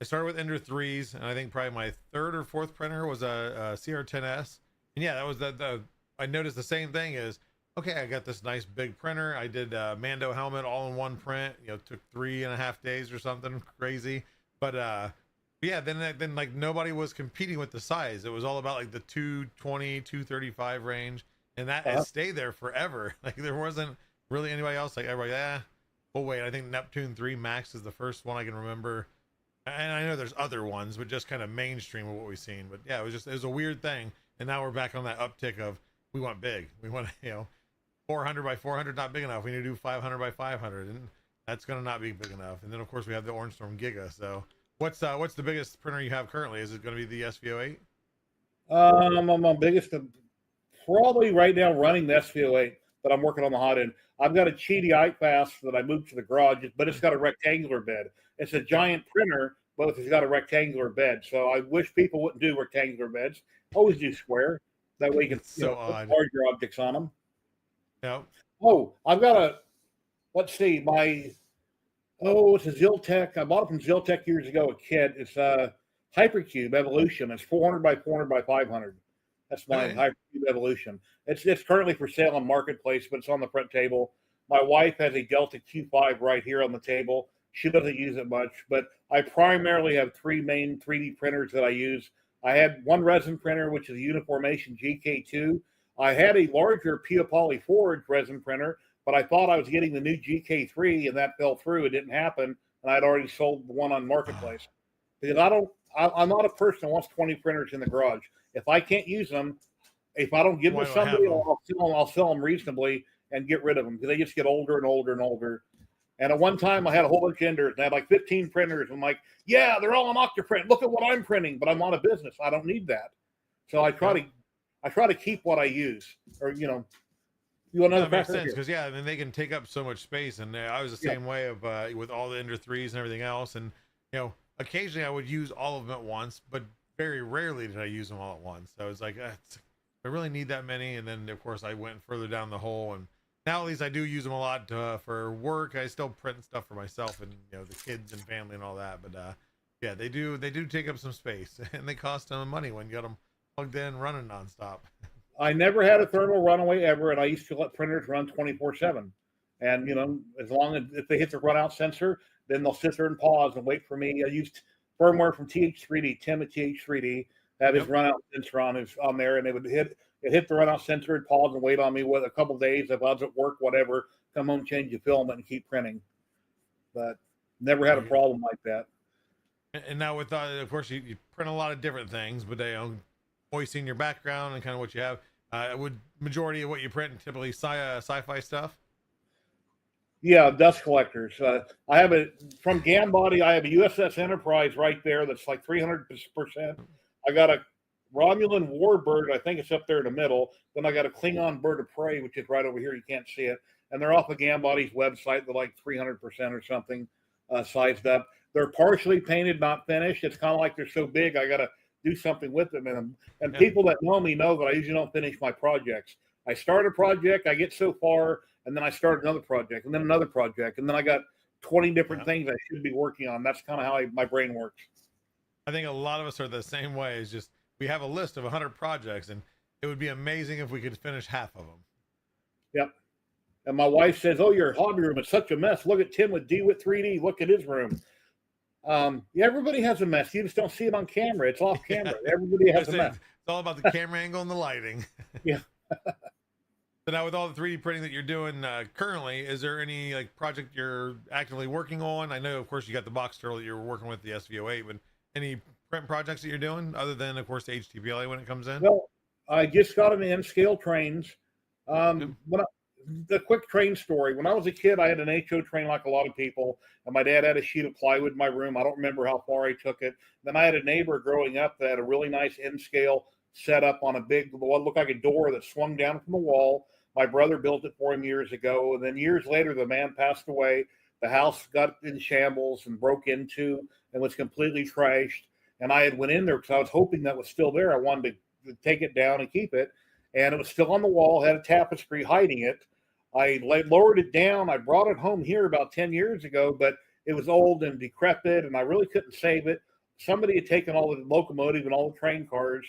I started with Ender 3s, and I think probably my third or fourth printer was a CR10S. And yeah, that was I noticed the same thing is, okay, I got this nice big printer. I did Mando helmet all in one print. You know, took 3.5 days or something crazy. But yeah, then like nobody was competing with the size. It was all about like the 220, 235 range, and that it stayed there forever. Like there wasn't really anybody else. Like everybody, oh wait, I think Neptune 3 Max is the first one I can remember. And I know there's other ones, but just kind of mainstream of what we've seen. But yeah, it was a weird thing. And now we're back on that uptick of we want big. We want, 400 by 400 not big enough. We need to do 500 by 500, and that's going to not be big enough. And then of course we have the Orange Storm Giga. So what's the biggest printer you have currently? Is it going to be the SVO8? My biggest, probably right now running the SVO8, but I'm working on the hot end. I've got a Cheedy iFast that I moved to the garage, but it's got a rectangular bed. It's a giant printer, but it's got a rectangular bed. So I wish people wouldn't do rectangular beds. Always do square. That way you can put larger objects on them. Yeah. Oh, I've got let's see, it's a Ziltech. I bought it from Ziltech years ago, a kit. It's a Hypercube Evolution. It's 400 by 400 by 500. That's my Hypercube Evolution. It's currently for sale on Marketplace, but it's on the print table. My wife has a Delta Q5 right here on the table. She doesn't use it much, but I primarily have three main 3D printers that I use. I had one resin printer, which is a Uniformation GK2. I had a larger Pia Poly Forge resin printer, but I thought I was getting the new GK3, and that fell through. It didn't happen, and I'd already sold the one on Marketplace. Because I'm not a person that wants 20 printers in the garage. If I can't use them, if I don't give them to somebody, I'll sell them reasonably and get rid of them because they just get older and older and older. And at one time, I had a whole bunch of enders, and I had like 15 printers. I'm like, yeah, they're all on Octoprint. Look at what I'm printing, but I'm not a business. I don't need that. So I try to keep what I use, or you another. That makes sense because I mean they can take up so much space, and I was the same way of with all the Ender 3s and everything else, and occasionally I would use all of them at once, but very rarely did I use them all at once. So I was like, I really need that many, and then of course I went further down the hole, and now at least I do use them a lot for work. I still print stuff for myself and the kids and family and all that, but yeah, they do take up some space, and they cost them money when you got them plugged in running nonstop. I never had a thermal runaway ever, and I used to let printers run 24/7. And as long as if they hit the runout sensor, then they'll sit there and pause and wait for me. I used firmware from TH3D. Tim at TH3D had his runout sensor on there, and it hit the runout sensor and pause and wait on me with a couple of days if I was at work, whatever. Come home, change the filament, and keep printing. But never had a problem like that. And now with of course you print a lot of different things, but voicing your background and kind of what you have. Would majority of what you print typically sci-fi stuff? Yeah, dust collectors. I have from Gambody. I have a USS Enterprise right there that's like 300%. I got a Romulan warbird. I think it's up there in the middle. Then I got a Klingon bird of prey, which is right over here. You can't see it. And they're off of Gambody's website. They're like 300% or something sized up. They're partially painted, not finished. It's kind of like they're so big, I got to do something with them. And people that know me know that I usually don't finish my projects. I start a project, I get so far, and then I start another project, and then another project, and then I got 20 different things I should be working on. That's kind of how my brain works. I think a lot of us are the same way. It's just we have a list of 100 projects, and it would be amazing if we could finish half of them. Yep. And my wife says, "Oh, your hobby room is such a mess. Look at Tim with DeWitt 3D. Look at his room." Yeah, everybody has a mess. You just don't see it on camera. It's off camera. Everybody has a mess. It's all about the camera angle and the lighting. Yeah. So now with all the 3D printing that you're doing currently, is there any project you're actively working on? I know, of course, you got the box turtle that you're working with, the SVO8, but any print projects that you're doing other than, of course, the HTPLA when it comes in? Well, I just got them in scale trains. The quick train story. When I was a kid, I had an HO train like a lot of people, and my dad had a sheet of plywood in my room. I don't remember how far I took it. Then I had a neighbor growing up that had a really nice N-scale set up on a big, what looked like a door that swung down from the wall. My brother built it for him years ago, and then years later, the man passed away. The house got in shambles and broke into and was completely trashed. And I had went in there because I was hoping that was still there. I wanted to take it down and keep it, and it was still on the wall, had a tapestry hiding it. I lowered it down. I brought it home here about 10 years ago, but it was old and decrepit, and I really couldn't save it. Somebody had taken all the locomotive and all the train cars,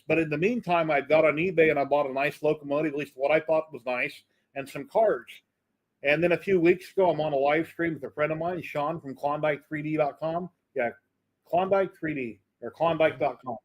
But in the meantime, I got on eBay and I bought a nice locomotive, at least what I thought was nice, and some cars. And then a few weeks ago, I'm on a live stream with a friend of mine, Sean from Klondike3D.com. Yeah, Klondike3D or Klondike.com.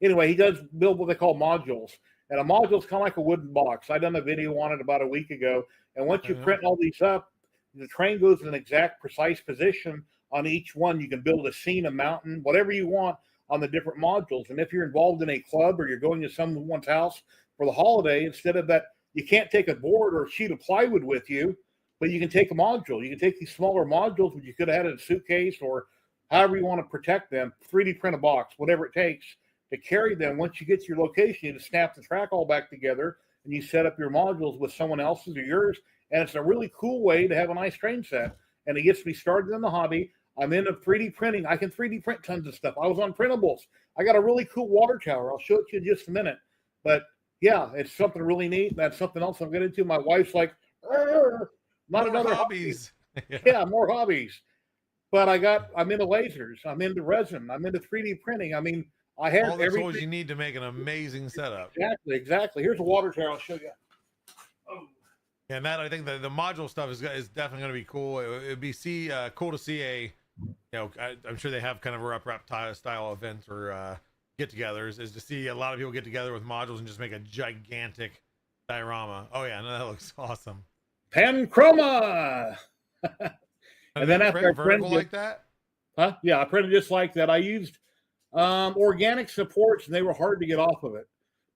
Anyway, he does build what they call modules. And a module is kind of like a wooden box. I done a video on it about a week ago. And once you print all these up, the train goes in an exact precise position on each one. You can build a scene, a mountain, whatever you want on the different modules. And if you're involved in a club or you're going to someone's house for the holiday, instead of that, you can't take a board or a sheet of plywood with you, but you can take a module. You can take these smaller modules, which you could have had in a suitcase or however you want to protect them, 3D print a box, whatever it takes to carry them. Once you get to your location, you just snap the track all back together and you set up your modules with someone else's or yours. And it's a really cool way to have a nice train set. And it gets me started in the hobby. I'm into 3D printing. I can 3D print tons of stuff. I was on printables. I got a really cool water tower. I'll show it to you in just a minute. But yeah, it's something really neat. That's something else I'm getting into. My wife's like, not more another hobbies. Yeah, more hobbies. But I'm into lasers. I'm into resin. I'm into 3D printing. I mean, I have all the everything. tools you need to make an amazing setup. Exactly. Here's a water tower. I'll show you. Yeah, and that I think the module stuff is definitely going to be cool. It'd be cool to see I'm sure they have kind of a rep style events or get-togethers, is to see a lot of people get together with modules and just make a gigantic diorama. Oh yeah, no, that looks awesome. Pan chroma. And then after I vertical like that? Huh? Yeah, I printed just like that. I used organic supports, and they were hard to get off of it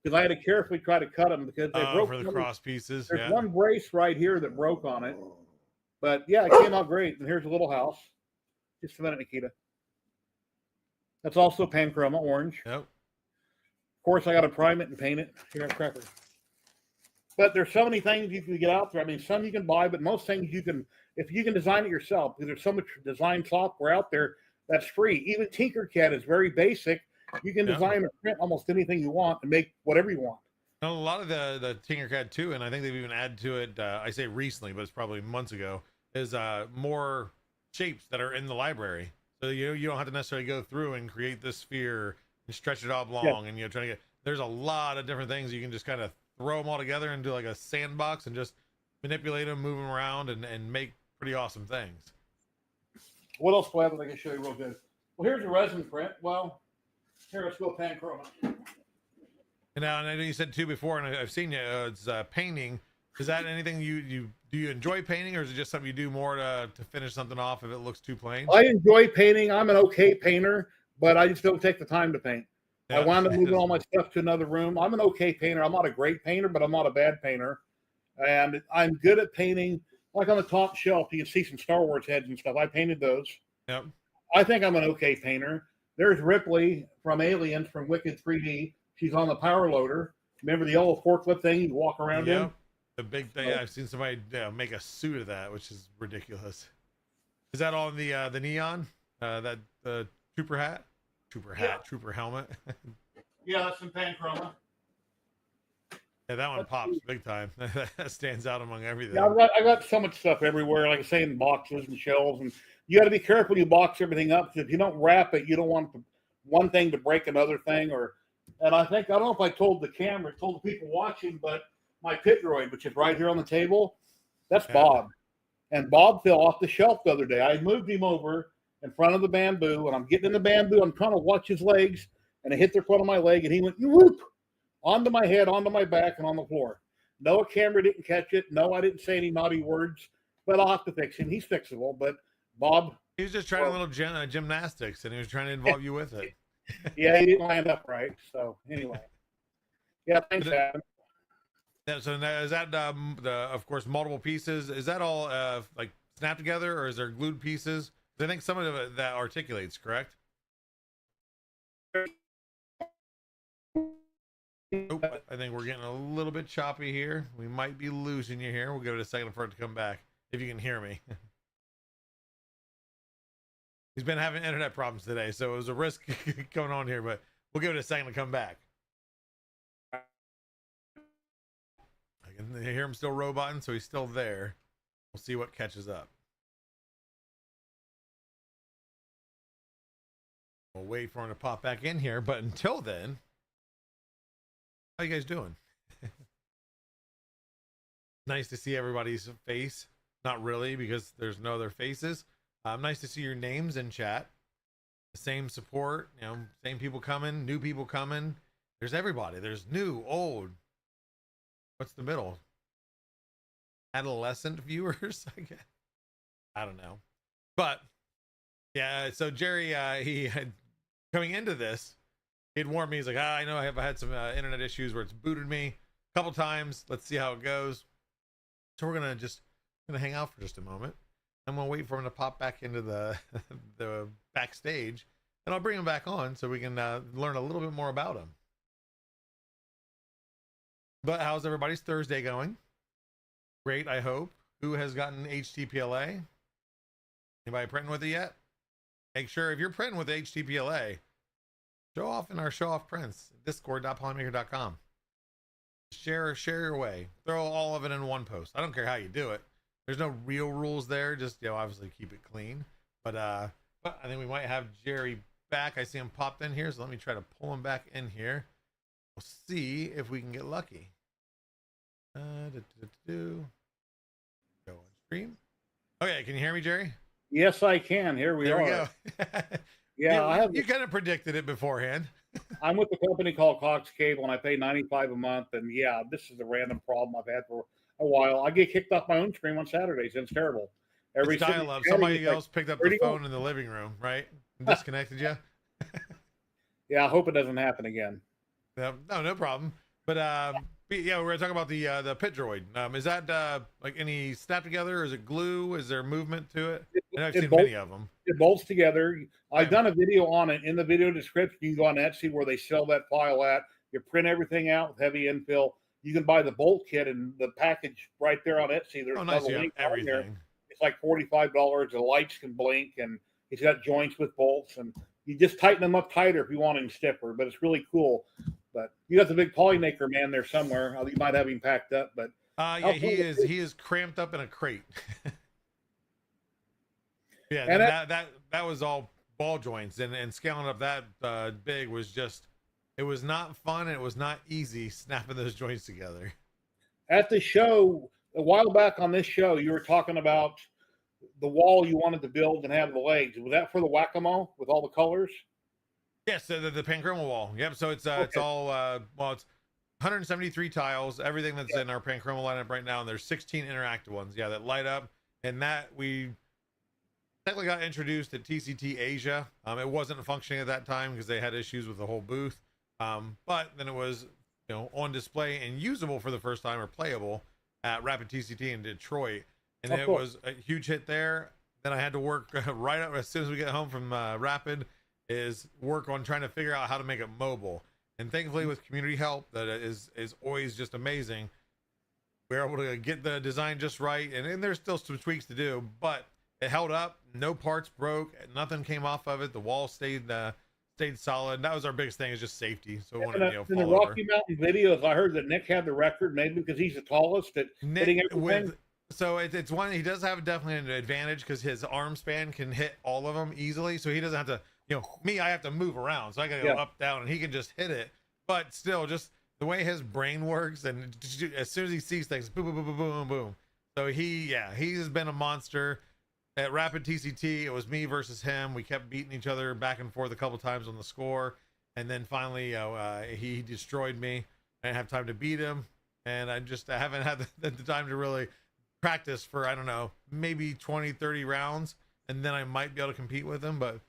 because I had to carefully try to cut them because they broke for the cross pieces. There's one brace right here that broke on it, but yeah, it came out great. And here's a little house. Just a minute, Nikita. That's also pan chroma orange. Yep. Of course, I got to prime it and paint it. Here at Cracker. But there's so many things you can get out there. I mean, some you can buy, but most things you can, if you can design it yourself, because there's so much design software out there that's free. Even Tinkercad is very basic. You can design and print almost anything you want and make whatever you want. A lot of the Tinkercad too, and I think they've even added to it, I say recently, but it's probably months ago, is more shapes that are in the library. So you don't have to necessarily go through and create this sphere and stretch it oblong and trying to get, there's a lot of different things you can just kind of throw them all together and do like a sandbox and just manipulate them, move them around, and make pretty awesome things. What else do I have that I can show you real good? Well, here's a resin print. Well, here, let's go pan chroma. And now, and I know you said too before, and I've seen you, it's painting. Is that anything do you enjoy painting, or is it just something you do more to finish something off if it looks too plain? I enjoy painting. I'm an okay painter, but I just don't take the time to paint. I wound up moving all my stuff to another room. I'm an okay painter. I'm not a great painter, but I'm not a bad painter. And I'm good at painting. Like on the top shelf, you can see some Star Wars heads and stuff. I painted those. Yep. I think I'm an okay painter. There's Ripley from Aliens from Wicked 3D. She's on the power loader. Remember the yellow forklift thing you walk around in? The big thing. I've seen somebody make a suit of that, which is ridiculous. Is that on the neon? That the trooper hat? Trooper helmet. Yeah, that's some pan chroma. Yeah, that one pops big time. That stands out among everything. Yeah, I got so much stuff everywhere, like I say, in boxes and shelves. And you got to be careful when you box everything up. If you don't wrap it, you don't want one thing to break another thing. And I don't know if I told the camera, told the people watching, but my pit droid, which is right here on the table, that's Bob. And Bob fell off the shelf the other day. I moved him over in front of the bamboo, and I'm getting in the bamboo. I'm trying to watch his legs, and I hit the front of my leg, and he went whoop onto my head, onto my back, and on the floor. No, a camera didn't catch it. No, I didn't say any naughty words, but I'll have to fix him. He's fixable. But Bob, he was just trying a little gymnastics, and he was trying to involve you with it. Yeah, he didn't land up right. So anyway, yeah, thanks, Adam. So now, is that of course multiple pieces? Is that all like snapped together, or is there glued pieces? I think some of it that articulates, correct? Oh, I think we're getting a little bit choppy here. We might be losing you here. We'll give it a second for it to come back, if you can hear me. He's been having internet problems today, so it was a risk going on here, but we'll give it a second to come back. I can hear him still roboting, so he's still there. We'll see what catches up. We'll wait for him to pop back in here, but until then, How you guys doing? Nice to see everybody's face. Not really, because there's no other faces. Nice to see your names in chat. The same support, you know, same people coming, new people coming. There's everybody. There's new, old. What's the middle? Adolescent viewers, I guess. I don't know. But yeah, so Jerry, he had coming into this, he'd warned me. He's like, I know I had some internet issues where it's booted me a couple times. Let's see how it goes. So we're gonna hang out for just a moment. I'm gonna wait for him to pop back into the the backstage, and I'll bring him back on so we can learn a little bit more about him. But how's everybody's Thursday going? Great, I hope. Who has gotten HTPLA? Anybody printing with it yet? Make sure if you're printing with HTPLA, show off in our show off prints. Discord.polymaker.com. Share your way. Throw all of it in one post. I don't care how you do it. There's no real rules there. Just, you know, obviously keep it clean. But I think we might have Jerry back. I see him popped in here, so let me try to pull him back in here. We'll see if we can get lucky. Go on stream. Okay, can you hear me, Jerry? Yes, I can. Here we There are. we go. Yeah, you kind of predicted it beforehand. I'm with a company called Cox Cable, and I pay $95 a month. And yeah, this is a random problem I've had for a while. I get kicked off my own stream on Saturdays. It's terrible. It's dial up. Somebody else picked up the phone in the living room, right? And disconnected you. Yeah, I hope it doesn't happen again. No problem. But yeah, we're gonna talk about the pit droid. Is that like any snap together? Or is it glue? Is there movement to it? I've seen many of them. It bolts together. I've done a video on it. In the video description, you can go on Etsy where they sell that file at. You print everything out with heavy infill. You can buy the bolt kit and the package right there on Etsy. There's nice, another link on there. everything. It's like $45. The lights can blink, and it's got joints with bolts, and you just tighten them up tighter if you want them stiffer. But it's really cool. But you got the big Polymaker man there somewhere. You might have him packed up, but yeah, he is cramped up in a crate. Yeah, and that was all ball joints, and scaling up that big was just, it was not fun. It was not easy snapping those joints together. At the show a while back on this show, you were talking about the wall you wanted to build and have the legs. Was that for the whack-a-mole with all the colors? Yes, the panchroma wall. Yep. So it's it's all well, it's 173 tiles, everything that's in our panchroma lineup right now, and there's 16 interactive ones. Yeah, that light up, and that we technically got introduced at TCT Asia. It wasn't functioning at that time because they had issues with the whole booth. But then it was, you know, on display and usable for the first time, or playable at Rapid TCT in Detroit, and it was a huge hit there. Then I had to work right up as soon as we get home from Rapid. Is work on trying to figure out how to make it mobile, and thankfully with community help that is always just amazing, we're able to get the design just right, and there's still some tweaks to do, but it held up. No parts broke, nothing came off of it. The wall stayed solid. That was our biggest thing, is just safety. So we wanted to in the Rocky Mountain videos, I heard that Nick had the record, maybe because he's the tallest at hitting everything. So it's one, he does have definitely an advantage because his arm span can hit all of them easily, so he doesn't have to, you know, me, I have to move around, so I gotta go up, down, and he can just hit it. But still, just the way his brain works, and as soon as he sees things, boom, boom, boom, boom, boom, boom. So he has been a monster. At Rapid TCT, it was me versus him. We kept beating each other back and forth a couple times on the score, and then finally he destroyed me. I didn't have time to beat him, and I haven't had the time to really practice for, I don't know, maybe 20-30 rounds, and then I might be able to compete with him, but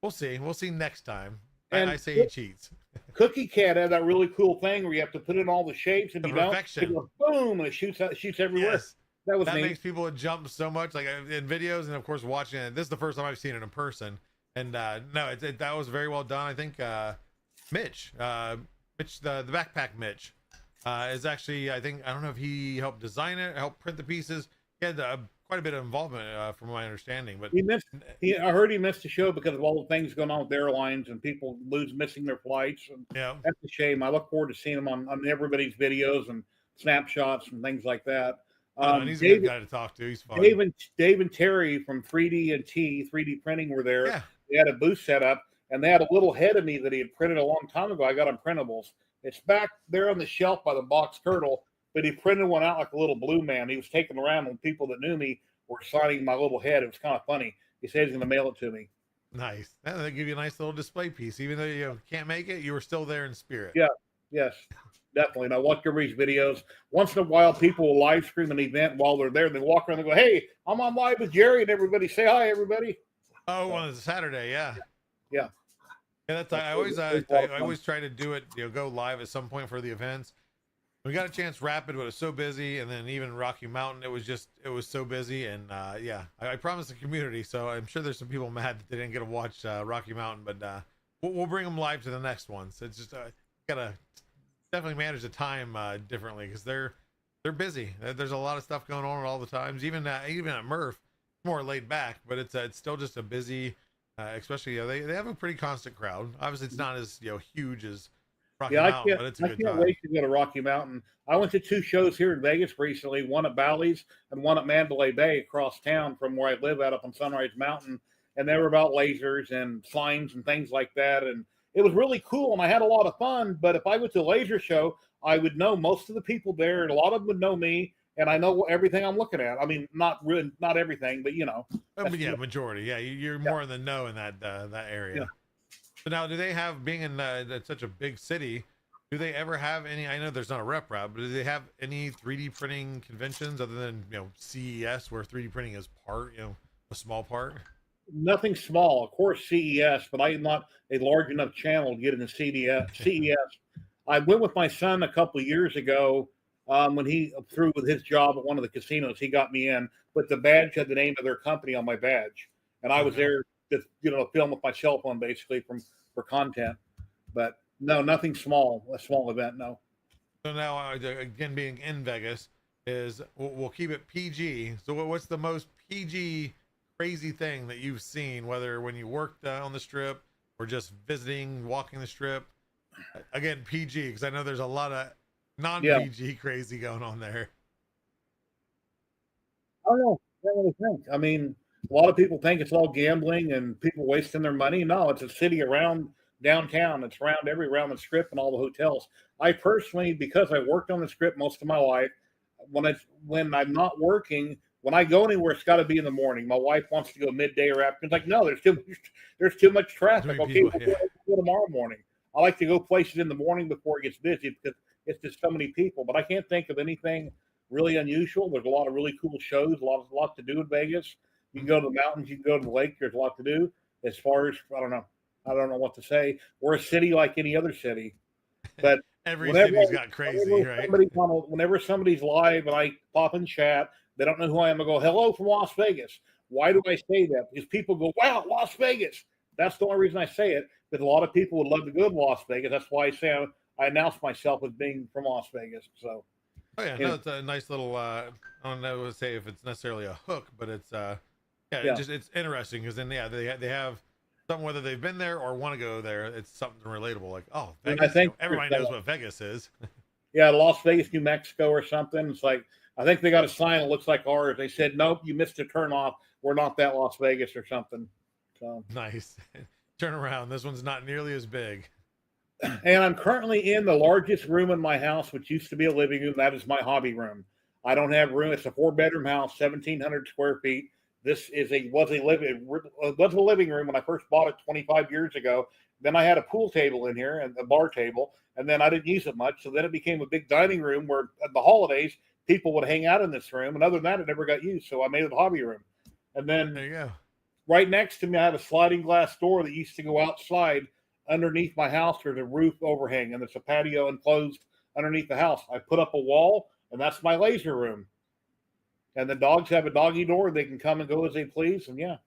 we'll see next time. And I say he cheats. Cookie Cat had that really cool thing where you have to put in all the shapes, and perfection. Boom, and it shoots everywhere. Yes. That neat. Makes people jump so much, like in videos, and of course watching it. This is the first time I've seen it in person, and no, that was very well done. I think Mitch, the backpack Mitch, is actually, I don't know if he helped design it, helped print the pieces. He had quite a bit of involvement, from my understanding. But I heard he missed the show because of all the things going on with airlines and people missing their flights. And that's a shame. I look forward to seeing him on everybody's videos and snapshots and things like that. And he's a good guy to talk to. He's fun. Dave and Terry from 3D printing were there. Yeah. They had a booth set up, and they had a little head of me that he had printed a long time ago. I got on printables. It's back there on the shelf by the box turtle, but he printed one out like a little blue man. He was taking around when people that knew me were signing my little head. It was kind of funny. He said he's going to mail it to me. Nice. They give you a nice little display piece. Even though you can't make it, you were still there in spirit. Yeah, yes, definitely. And I watch everybody's videos. Once in a while, people will live stream an event while they're there. They walk around and go, "Hey, I'm on live with Jerry," and everybody say hi, everybody. Oh, on a Saturday, yeah. Yeah. Yeah, that's I always try to do it, go live at some point for the events. We got a chance Rapid, but it was so busy, and then even Rocky Mountain, it was so busy, and yeah, I promised the community, so I'm sure there's some people mad that they didn't get to watch Rocky Mountain, but we'll bring them live to the next one. So it's just gotta definitely manage the time differently because they're busy. There's a lot of stuff going on at all the times. Even at Murph, more laid back, but it's still just a busy. Especially, they have a pretty constant crowd. Obviously, it's not as huge as Rocky Mountain, but it's a good time. I can't wait to go to Rocky Mountain. I went to 2 shows here in Vegas recently, one at Bally's and one at Mandalay Bay across town from where I live out up on Sunrise Mountain. And they were about lasers and signs and things like that. And it was really cool, and I had a lot of fun. But if I went to a laser show, I would know most of the people there, and a lot of them would know me. And I know everything I'm looking at. I mean, not everything, but But yeah, majority. Yeah, you're more in the know in that area. Yeah. So now, do they have, being in such a big city, do they ever have any? I know there's not a rep route, but do they have any 3D printing conventions other than CES, where 3D printing is a small part? Nothing small, of course, CES, but I am not a large enough channel to get into CES. I went with my son a couple of years ago. When he through with his job at one of the casinos, he got me in, but the badge had the name of their company on my badge, and I was there to film with my cell phone basically for content. But no, nothing small, a small event, no. So now, again, being in Vegas, we'll keep it PG. So what's the most PG crazy thing that you've seen, whether when you worked on the Strip or just visiting, walking the Strip? Again, PG, because I know there's a lot of non-PG crazy going on there. I don't know. I don't really think. I mean, a lot of people think it's all gambling and people wasting their money. No, it's a city around downtown. It's around the Strip and all the hotels. I personally, because I worked on the Strip most of my life, when I'm not working, when I go anywhere, it's got to be in the morning. My wife wants to go midday or afternoon. It's like, no, there's too much traffic. Okay, we'll go tomorrow morning. I like to go places in the morning before it gets busy because it's just so many people. But I can't think of anything really unusual. There's a lot of really cool shows, a lot to do in Vegas. You can go to the mountains, you can go to the lake. There's a lot to do. As far as I don't know what to say. We're a city like any other city, but every city's got crazy, right? Whenever somebody's live and I pop in chat, they don't know who I am. I go, "Hello from Las Vegas." Why do I say that? Because people go, "Wow, Las Vegas." That's the only reason I say it. But a lot of people would love to go to Las Vegas. That's why I say I announce myself as being from Las Vegas. So, oh yeah, no, it's a nice little. I don't know what to say if it's necessarily a hook, but it's it's interesting because then they have something, whether they've been there or want to go there. It's something relatable, like Vegas. I think everybody knows what Vegas is. Yeah, Las Vegas, New Mexico, or something. It's like I think they got a sign that looks like ours. They said, "Nope, you missed a turn off. We're not that Las Vegas," or something. So nice. Turn around. This one's not nearly as big. And I'm currently in the largest room in my house, which used to be a living room. That is my hobby room. I don't have room. It's a 4-bedroom house, 1,700 square feet. This was a living room when I first bought it 25 years ago. Then I had a pool table in here and a bar table, and then I didn't use it much. So then it became a big dining room where at the holidays people would hang out in this room. And other than that, it never got used. So I made it a hobby room. And then there you go. Right next to me, I have a sliding glass door that used to go outside. Underneath my house, there's a roof overhang, and there's a patio enclosed underneath the house. I put up a wall, and that's my laser room. And the dogs have a doggy door; they can come and go as they please. And yeah,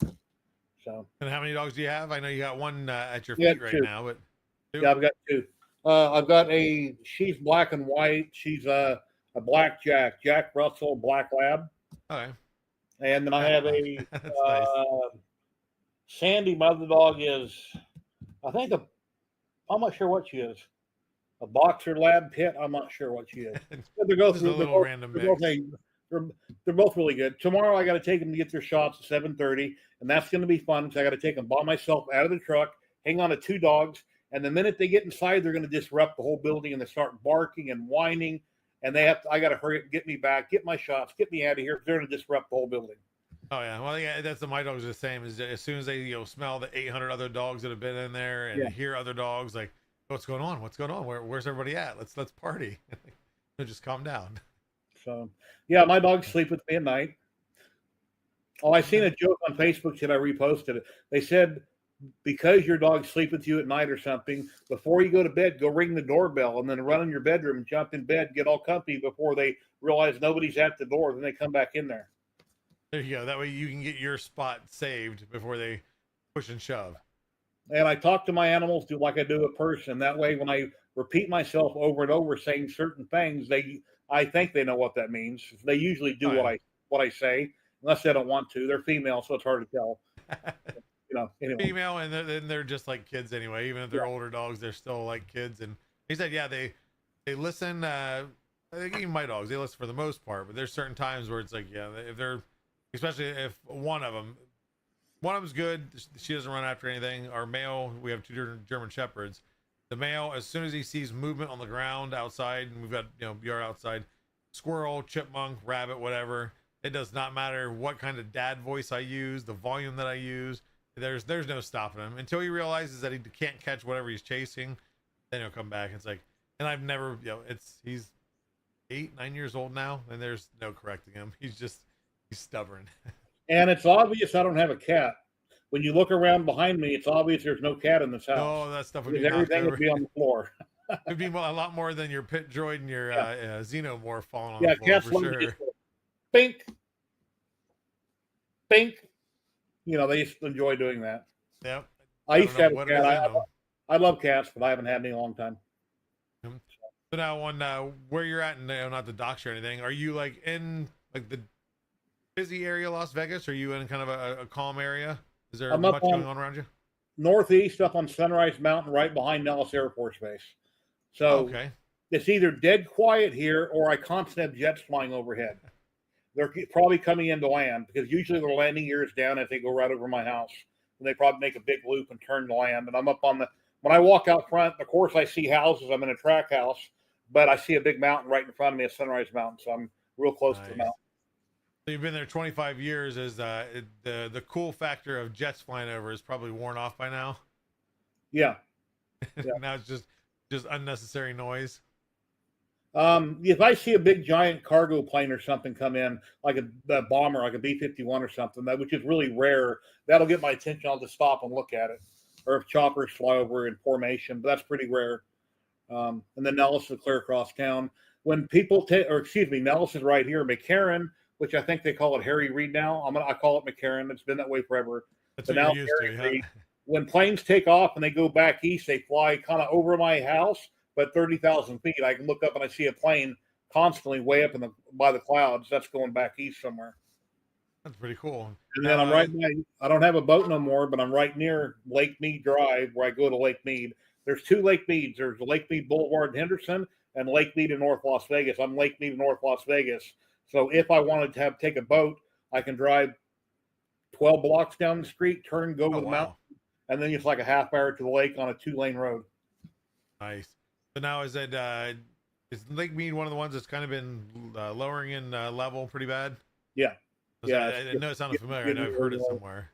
so. And how many dogs do you have? I know you got one at your feet right now, but two? Yeah, I've got 2. I've got she's black and white. She's a black Jack Russell black lab. Okay. And then I have a nice. Sandy. My other dog is, I think I'm not sure what she is. A boxer lab pit. I'm not sure what she is. They're both random mix. They're both really good. Tomorrow I got to take them to get their shots at 7:30, and that's going to be fun because I got to take them by myself out of the truck, hang on to 2 dogs, And the minute they get inside, they're going to disrupt the whole building, and they start barking and whining. And I got to hurry up, get me back, get my shots, get me out of here. They're going to disrupt the whole building. Oh yeah, well yeah, that's my dog's the same. As soon as they smell the 800 other dogs that have been in there and hear other dogs, like, what's going on? What's going on? Where's everybody at? Let's party. They'll just calm down. So yeah, my dogs sleep with me at night. Oh, I seen a joke on Facebook that I reposted it. They said, because your dogs sleep with you at night or something, before you go to bed, go ring the doorbell and then run in your bedroom and jump in bed, get all comfy before they realize nobody's at the door. Then they come back in there. There you go. That way you can get your spot saved before they push and shove. And I talk to my animals like I do a person. That way, when I repeat myself over and over saying certain things, I think they know what that means. They usually do what I say, unless they don't want to. They're female, so it's hard to tell. Anyway. Female, and they're just like kids anyway. Even if they're older dogs, they're still like kids. And he said, yeah, they listen. I think even my dogs, they listen for the most part, but there's certain times where it's like, yeah, if they're, especially if one of them's good, she doesn't run after anything. Our male, we have 2 German Shepherds. The male, as soon as he sees movement on the ground outside, and we've got yard outside, squirrel, chipmunk, rabbit, whatever. It does not matter what kind of dad voice I use, the volume that I use. There's no stopping him until he realizes that he can't catch whatever he's chasing. Then he'll come back. It's like, and I've never, he's 8, 9 years old now, and there's no correcting him. He's stubborn. And it's obvious I don't have a cat. When you look around behind me, it's obvious there's no cat in this house. No, that stuff would be everything would be on the floor. It'd be a lot more than your pit droid and your xenomorph falling on the the floor cats for sure. Bink, bink. They used to enjoy doing that. Yep. I used to have a cat. I love cats, but I haven't had any in a long time. So now, on where you're at, and not the docks or anything, are you like in like the busy area of Las Vegas? Or are you in kind of a calm area? Is there much going on around you? Northeast, up on Sunrise Mountain, right behind Nellis Air Force Base. So it's either dead quiet here, or I constantly have jets flying overhead. They're probably coming into land, because usually their landing gear is down as they go right over my house. And they probably make a big loop and turn to land. And I'm up on when I walk out front, of course I see houses. I'm in a track house, but I see a big mountain right in front of me, a Sunrise Mountain. So I'm real close to the mountain. So you've been there 25 years. Is the cool factor of jets flying over is probably worn off by now? Yeah. Now it's just unnecessary noise. If I see a big giant cargo plane or something come in, like a bomber, like a B-51 or something, which is really rare, that'll get my attention. I'll just stop and look at it. Or if choppers fly over in formation, but that's pretty rare. And then Nellis is clear across town. When people Nellis is right here. McCarran, which I think they call it Harry Reid now. I call it McCarran. It's been that way forever. That's but what now you're used to, Reid, when planes take off and they go back east, they fly kind of over my house, but 30,000 feet. I can look up and I see a plane constantly way up by the clouds. That's going back east somewhere. That's pretty cool. And then I'm right by, I don't have a boat no more, but I'm right near Lake Mead Drive, where I go to Lake Mead. There's 2 Lake Meads. There's Lake Mead Boulevard in Henderson and Lake Mead in North Las Vegas. I'm Lake Mead in North Las Vegas. So if I wanted to take a boat, I can drive 12 blocks down the street, turn, go over the mountain, and then it's like a half hour to the lake on a 2-lane road. Nice. So now is Lake Mead one of the ones that's kind of been lowering in level pretty bad? Yeah. I know it sounded familiar. I know I've heard it somewhere.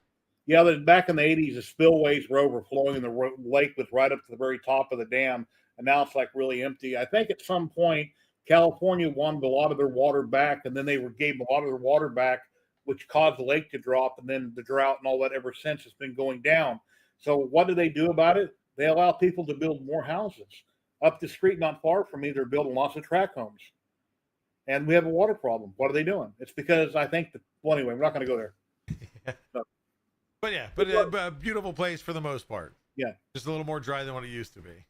Yeah, back in the 80s, the spillways were overflowing, and the lake was right up to the very top of the dam, and now it's like really empty. I think at some point, California wanted a lot of their water back, and then they gave a lot of their water back, which caused the lake to drop, and then the drought and all that ever since has been going down. So what do they do about it? They allow people to build more houses. Up the street, not far from me, they're building lots of tract homes. And we have a water problem. What are they doing? It's because I think well, anyway, we're not going to go there. So. But a beautiful place for the most part. Yeah. Just a little more dry than what it used to be.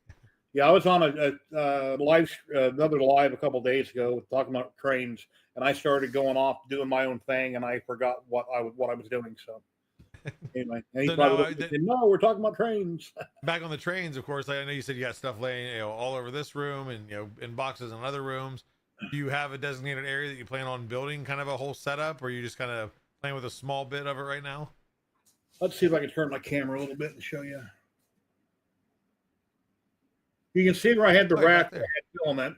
Yeah, I was on another live a couple of days ago talking about trains, and I started going off doing my own thing, and I forgot what I was doing. So anyway, and no, we're talking about trains. Back on the trains, of course. I know you said you got stuff laying, all over this room, and in boxes in other rooms. Do you have a designated area that you plan on building, kind of a whole setup, or are you just kind of playing with a small bit of it right now? Let's see if I can turn my camera a little bit and show you. You can see where I had the Oh, right rack that there. had filament.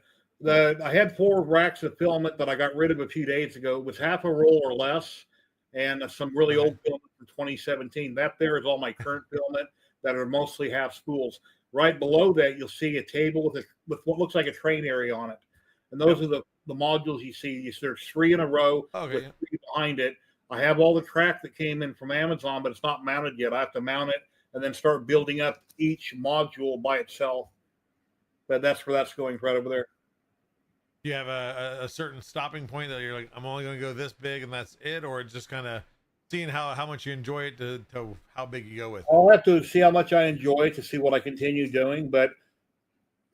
I had 4 racks of filament that I got rid of a few days ago. It was half a roll or less, and some really Okay. old filament from 2017. That there is all my current filament that are mostly half spools. Right below that, you'll see a table with what looks like a train area on it, and those are the modules you see. There's 3 in a row Okay, with yeah. 3 behind it. I have all the track that came in from Amazon, but it's not mounted yet. I have to mount it and then start building up each module by itself. But that's where that's going right over there. Do you have a certain stopping point that you're like, I'm only going to go this big and that's it, or it's just kind of seeing how much you enjoy it to how big you go with it? I'll have to see how much I enjoy it to see what I continue doing. But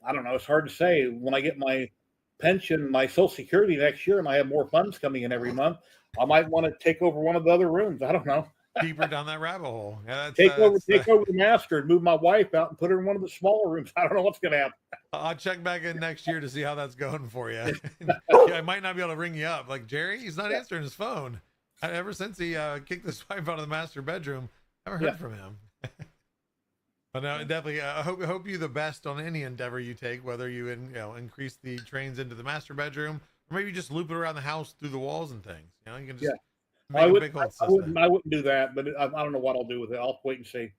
I don't know. It's hard to say. When I get my pension, my Social Security next year, and I have more funds coming in every month, I might want to take over one of the other rooms. I don't know. Deeper down that rabbit hole. Yeah, Take over the master and move my wife out and put her in one of the smaller rooms. I don't know what's going to happen. I'll check back in next year to see how that's going for you. Yeah, I might not be able to ring you up. Like, Jerry, he's not answering his phone. Ever since he kicked his wife out of the master bedroom, I haven't heard from him. But no, definitely. I hope you the best on any endeavor you take, whether you increase the trains into the master bedroom, or maybe just loop it around the house through the walls and things. You can just make a big old system. I wouldn't do that, but I don't know what I'll do with it. I'll wait and see.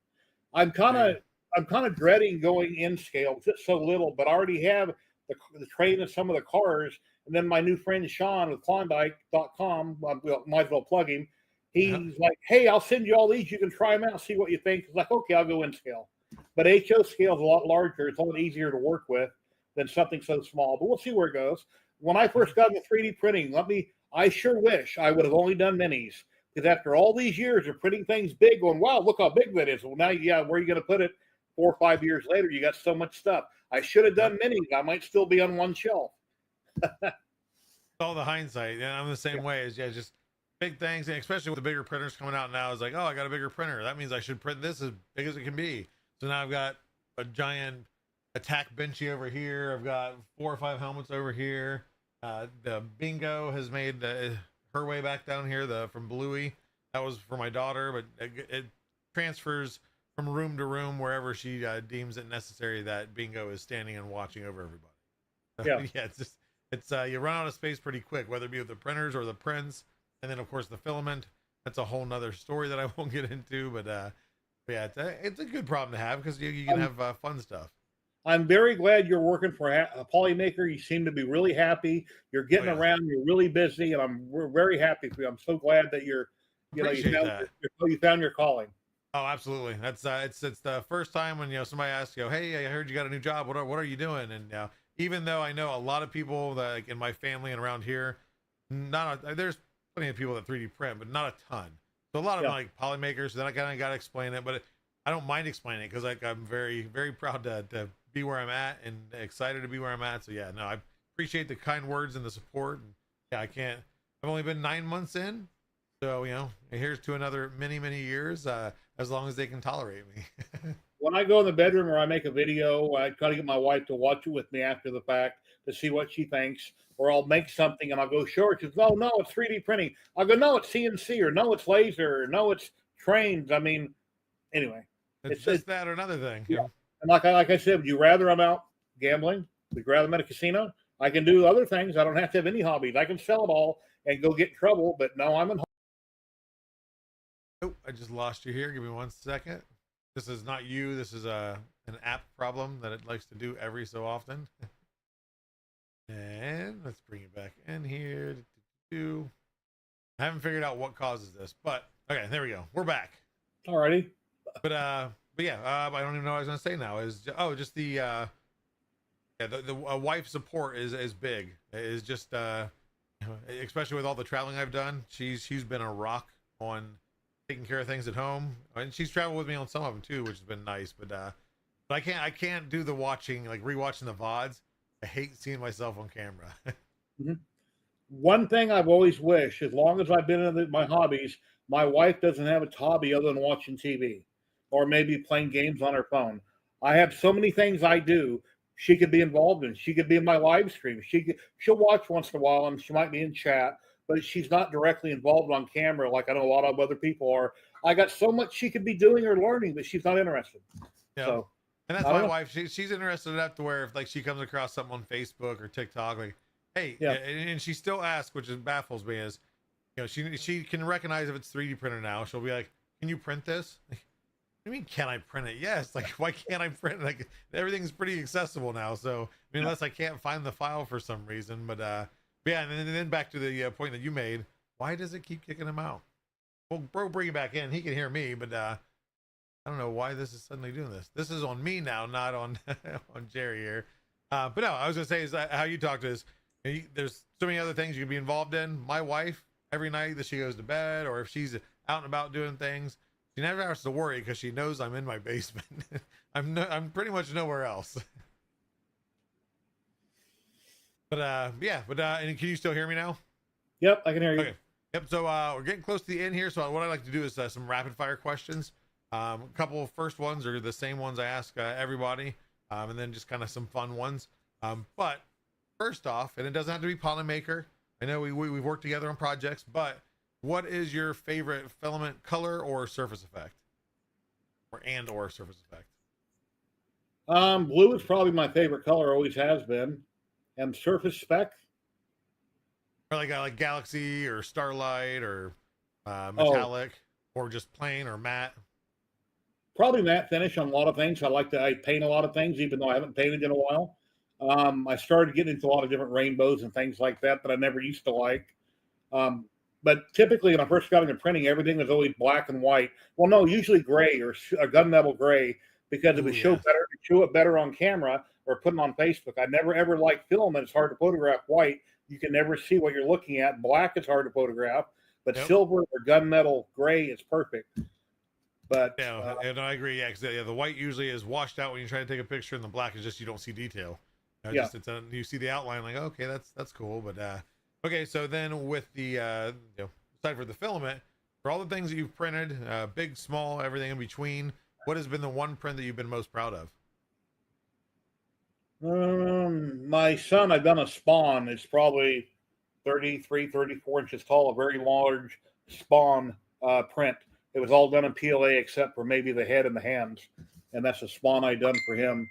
I'm kind of dreading going in scale. It's so little, but I already have the train and some of the cars. And then my new friend Sean with Klondike.com, might as well plug him. He's like, hey, I'll send you all these. You can try them out, see what you think. He's like, okay, I'll go in scale. But HO scale is a lot larger. It's a lot easier to work with than something so small. But we'll see where it goes. When I first got into 3D printing, I sure wish I would have only done minis. Because after all these years of printing things big, going, wow, look how big that is. Well, now, where are you going to put it 4 or 5 years later? You got so much stuff. I should have done minis. I might still be on one shelf. All the hindsight. Yeah, I'm the same way. Just big things, and especially with the bigger printers coming out now, it's like, oh, I got a bigger printer. That means I should print this as big as it can be. So now I've got a giant attack benchy over here. I've got 4 or 5 helmets over here. The Bingo has made her way back down here from Bluey. That was for my daughter, but it transfers from room to room wherever she deems it necessary that Bingo is standing and watching over everybody. Yeah, it's you run out of space pretty quick, whether it be with the printers or the prints, and then of course the filament. That's a whole nother story that I won't get into, but yeah, it's a good problem to have because you can have fun stuff. I'm very glad you're working for a Polymaker. You seem to be really happy. You're getting around. You're really busy, and we're very happy for you. I'm so glad that you found your calling. Oh, absolutely. That's it's the first time when somebody asks you, hey, I heard you got a new job. What are you doing? And even though I know a lot of people that like, in my family and around here, there's plenty of people that 3D print, but not a ton. So a lot of them like Polymakers. So then I kind of got to explain it, but I don't mind explaining it because I'm very, very proud to be where I'm at and excited to be where I'm at. So yeah, no, I appreciate the kind words and the support. And yeah, I've only been 9 months in, so here's to another many years, as long as they can tolerate me. When I go in the bedroom or I make a video, I try to get my wife to watch it with me after the fact to see what she thinks. Or I'll make something and I'll go show her. She says, "Oh no, it's 3D printing." I'll go, "No, it's CNC," or "No, it's laser," or "No, it's trains." I mean, anyway, it's just that or another thing. Yeah. And like I said, would you rather I'm out gambling? Would you rather I'm at a casino? I can do other things. I don't have to have any hobbies. I can sell it all and go get in trouble. But no, I'm in. Oh, I just lost you here. Give me 1 second. This is not you. This is an app problem that it likes to do every so often. And let's bring it back in here. I haven't figured out what causes this, but okay, there we go. We're back. Alrighty. But yeah, I don't even know what I was gonna say now. Just the wife support is big. Is just especially with all the traveling I've done. She's been a rock on taking care of things at home, and she's traveled with me on some of them too, which has been nice. But I can't do the watching, like rewatching the VODs. I hate seeing myself on camera. Mm-hmm. One thing I've always wished, as long as I've been in my hobbies, my wife doesn't have a hobby other than watching TV or maybe playing games on her phone. I have so many things I do. She could be involved in. She could be in my live stream. She'll watch once in a while, and she might be in chat, but she's not directly involved on camera like I know a lot of other people are. I got so much she could be doing or learning, but she's not interested. Yeah. So And that's my wife. She's interested enough to where if like she comes across something on Facebook or TikTok, like, hey, and she still asks, which baffles me, is, you know, she can recognize if it's 3D printed now. She'll be like, "Can you print this?" Like, what do you mean, can I print it? Yes. Like, why can't I print it? Like, everything's pretty accessible now. So, I mean, unless I can't find the file for some reason, but yeah. And then back to the point that you made. Why does it keep kicking him out? Well, bro, bring him back in. He can hear me, but I don't know why this is suddenly doing this. This is on me now, not on on Jerry here. But no, I was gonna say is that how you talked is there's so many other things you can be involved in. My wife, every night that she goes to bed, or if she's out and about doing things, she never has to worry because she knows I'm in my basement. I'm pretty much nowhere else. But and can you still hear me now? Yep, I can hear you. Okay. Yep. So we're getting close to the end here. So what I like to do is some rapid fire questions. A couple of first ones are the same ones I ask everybody, and then just kind of some fun ones. But first off, and it doesn't have to be Polymaker. I know we've worked together on projects, but what is your favorite filament color or surface effect, or surface effect? Blue is probably my favorite color, always has been, and surface spec. Or like Galaxy or Starlight or metallic, or just plain or matte. Probably matte finish on a lot of things. I paint a lot of things, even though I haven't painted in a while. I started getting into a lot of different rainbows and things like that I never used to like. But typically, when I first got into printing, everything was always black and white. Well, no, usually gray or a gunmetal gray, because it would show it better on camera or putting on Facebook. I never ever liked film, and it's hard to photograph white. You can never see what you're looking at. Black is hard to photograph, but silver or gunmetal gray is perfect. But and I agree. Yeah, because the white usually is washed out when you try to take a picture, and the black is just you don't see detail. You see the outline, like, okay, that's cool. But okay, so then with the aside for the filament, for all the things that you've printed, big, small, everything in between, what has been the one print that you've been most proud of? My son, I've done a spawn. It's probably 33, 34 inches tall, a very large spawn print. It was all done in PLA except for maybe the head and the hands. And that's a spawn I done for him.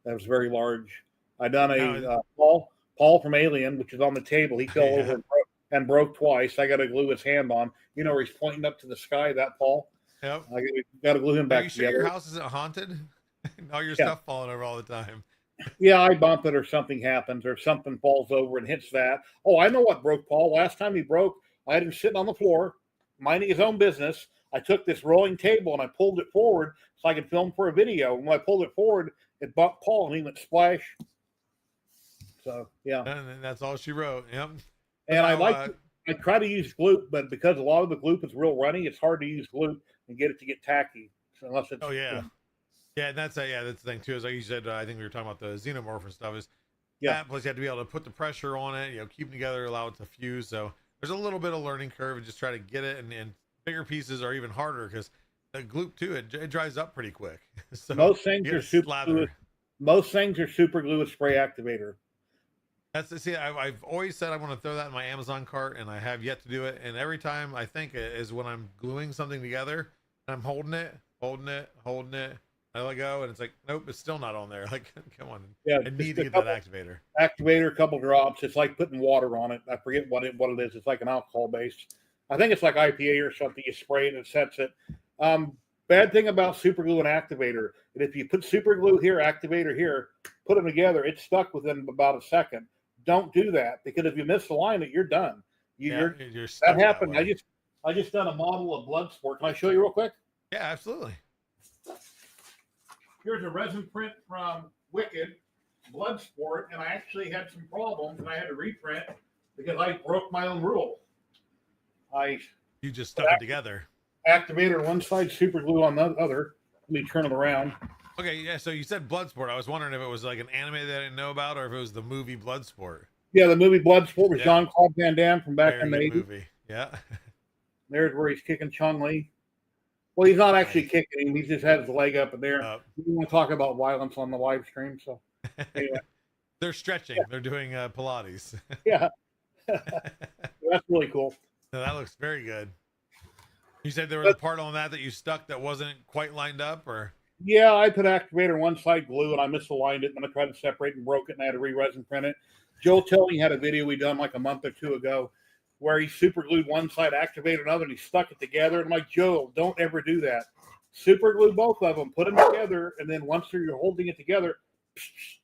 That was very large. I done a Paul from Alien, which is on the table. He fell over and broke twice. I got to glue his hand on. You know where he's pointing up to the sky, that Paul? Yep. I got to glue him back together. Are you sure your house isn't haunted? All your stuff falling over all the time. Yeah, I bump it or something happens or something falls over and hits that. Oh, I know what broke Paul. Last time he broke, I had him sitting on the floor, minding his own business. I took this rolling table and I pulled it forward so I could film for a video. And when I pulled it forward, it bumped Paul and he went splash. So, yeah. And that's all she wrote. Yep. And I try to use glue, but because a lot of the glue is real runny, it's hard to use glue and get it to get tacky. So unless it's, yeah, and that's the thing too. Is like you said, I think we were talking about the xenomorph and stuff. Is that plus you have to be able to put the pressure on it, keep them together, allow it to fuse. So there's a little bit of learning curve, and just try to get it. And bigger pieces are even harder because the glue too it dries up pretty quick. So most things are super glue. Most things are super glue with spray activator. I've always said I want to throw that in my Amazon cart, and I have yet to do it. And every time I think is when I'm gluing something together, and I'm holding it. I let go, and it's like, nope, it's still not on there. Like, come on. Yeah, I need to get that activator. Activator, a couple drops. It's like putting water on it. I forget what it is. It's like an alcohol base. I think it's like IPA or something. You spray it and it sets it. Bad thing about super glue and activator, and if you put super glue here, activator here, put them together, it's stuck within about a second. Don't do that, because if you misalign it, you're done. You're that happened. That I just done a model of Bloodsport. Can I show you real quick? Yeah, absolutely. Here's a resin print from Wicked Bloodsport, and I actually had some problems, and I had to reprint because I broke my own rule. You just stuck it together. Activator one side, super glue on the other. Let me turn it around. Okay, yeah. So you said Bloodsport. I was wondering if it was like an anime that I didn't know about, or if it was the movie Bloodsport. Yeah, the movie Bloodsport with Jean-Claude Van Damme from back in the 80s. Movie. Yeah. There's where he's kicking Chun-Li. Well, he's not actually kicking him. He just has his leg up in there. We want to talk about violence on the live stream, so anyway. They're stretching. They're doing Pilates. Yeah. That's really cool. No, that looks very good. You said there was a part on that you stuck that wasn't quite lined up, or? Yeah, I put activator on one side glue and I misaligned it, and then I tried to separate and broke it, and I had to re-resin print it. Joel Tilling had a video we done like a month or two ago where he super glued one side, activated another, and he stuck it together. And I'm like, Joel, don't ever do that. Super glue both of them, put them together, and then once you're holding it together,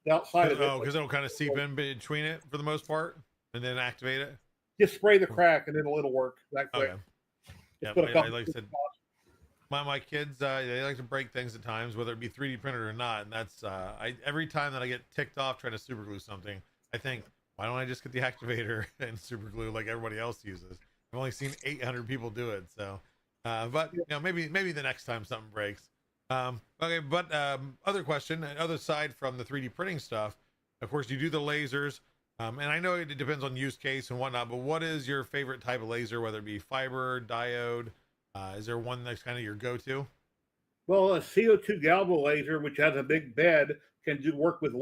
outside of it. Oh, because it'll kind of seep in between it for the most part, and then activate it. Just spray the crack, and it'll work that quick. Okay. Just Yeah, put a couple like I said, my kids they like to break things at times, whether it be 3D printed or not, and that's every time that I get ticked off trying to super glue something, I think, why don't I just get the activator and super glue like everybody else uses? I've only seen 800 people do it, so but maybe the next time something breaks. Okay, but other question, other side from the 3D printing stuff, of course you do the lasers, and I know it depends on use case and whatnot, but what is your favorite type of laser, whether it be fiber, diode? Is there one that's kind of your go-to? Well, a CO2 galvo laser, which has a big bed, can work with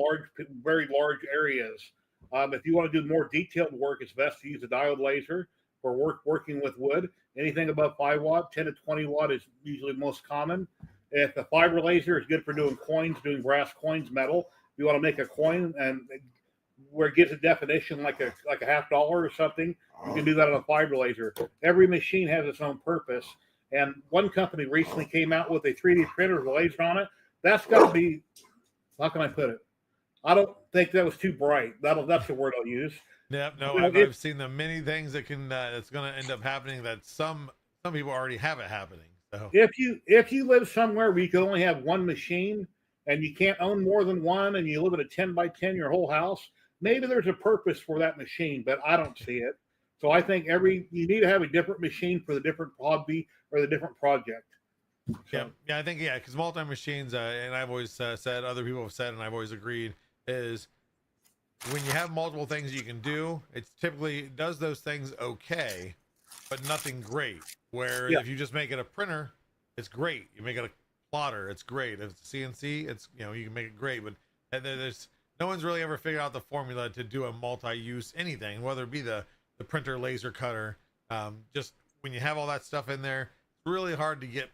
very large areas. If you want to do more detailed work, it's best to use a diode laser for working with wood. Anything above 5 watt, 10 to 20 watt is usually most common. If the fiber laser is good for doing coins, doing brass coins, metal. If you want to make a coin and where it gives a definition like a $50 or something, you can do that on a fiber laser. Every machine has its own purpose. And one company recently came out with a 3D printer with a laser on it. That's got to be, how can I put it? I don't think that was too bright. That's the word I'll use. Yeah, no, I've seen the many things that can that's going to end up happening that some people already have it happening. So if you live somewhere where you can only have one machine and you can't own more than one, and you live in a 10 by 10 your whole house, maybe there's a purpose for that machine, but I don't see it. So I think you need to have a different machine for the different hobby or the different project. Yeah, I think because multi machines, and I've always said, other people have said, and I've always agreed, is when you have multiple things you can do, it's typically does those things okay, but nothing great. Where if you just make it a printer, it's great. You make it a plotter, it's great. If it's CNC, it's you can make it great, but there's no one's really ever figured out the formula to do a multi-use anything, whether it be the printer, laser cutter. Just when you have all that stuff in there, it's really hard to get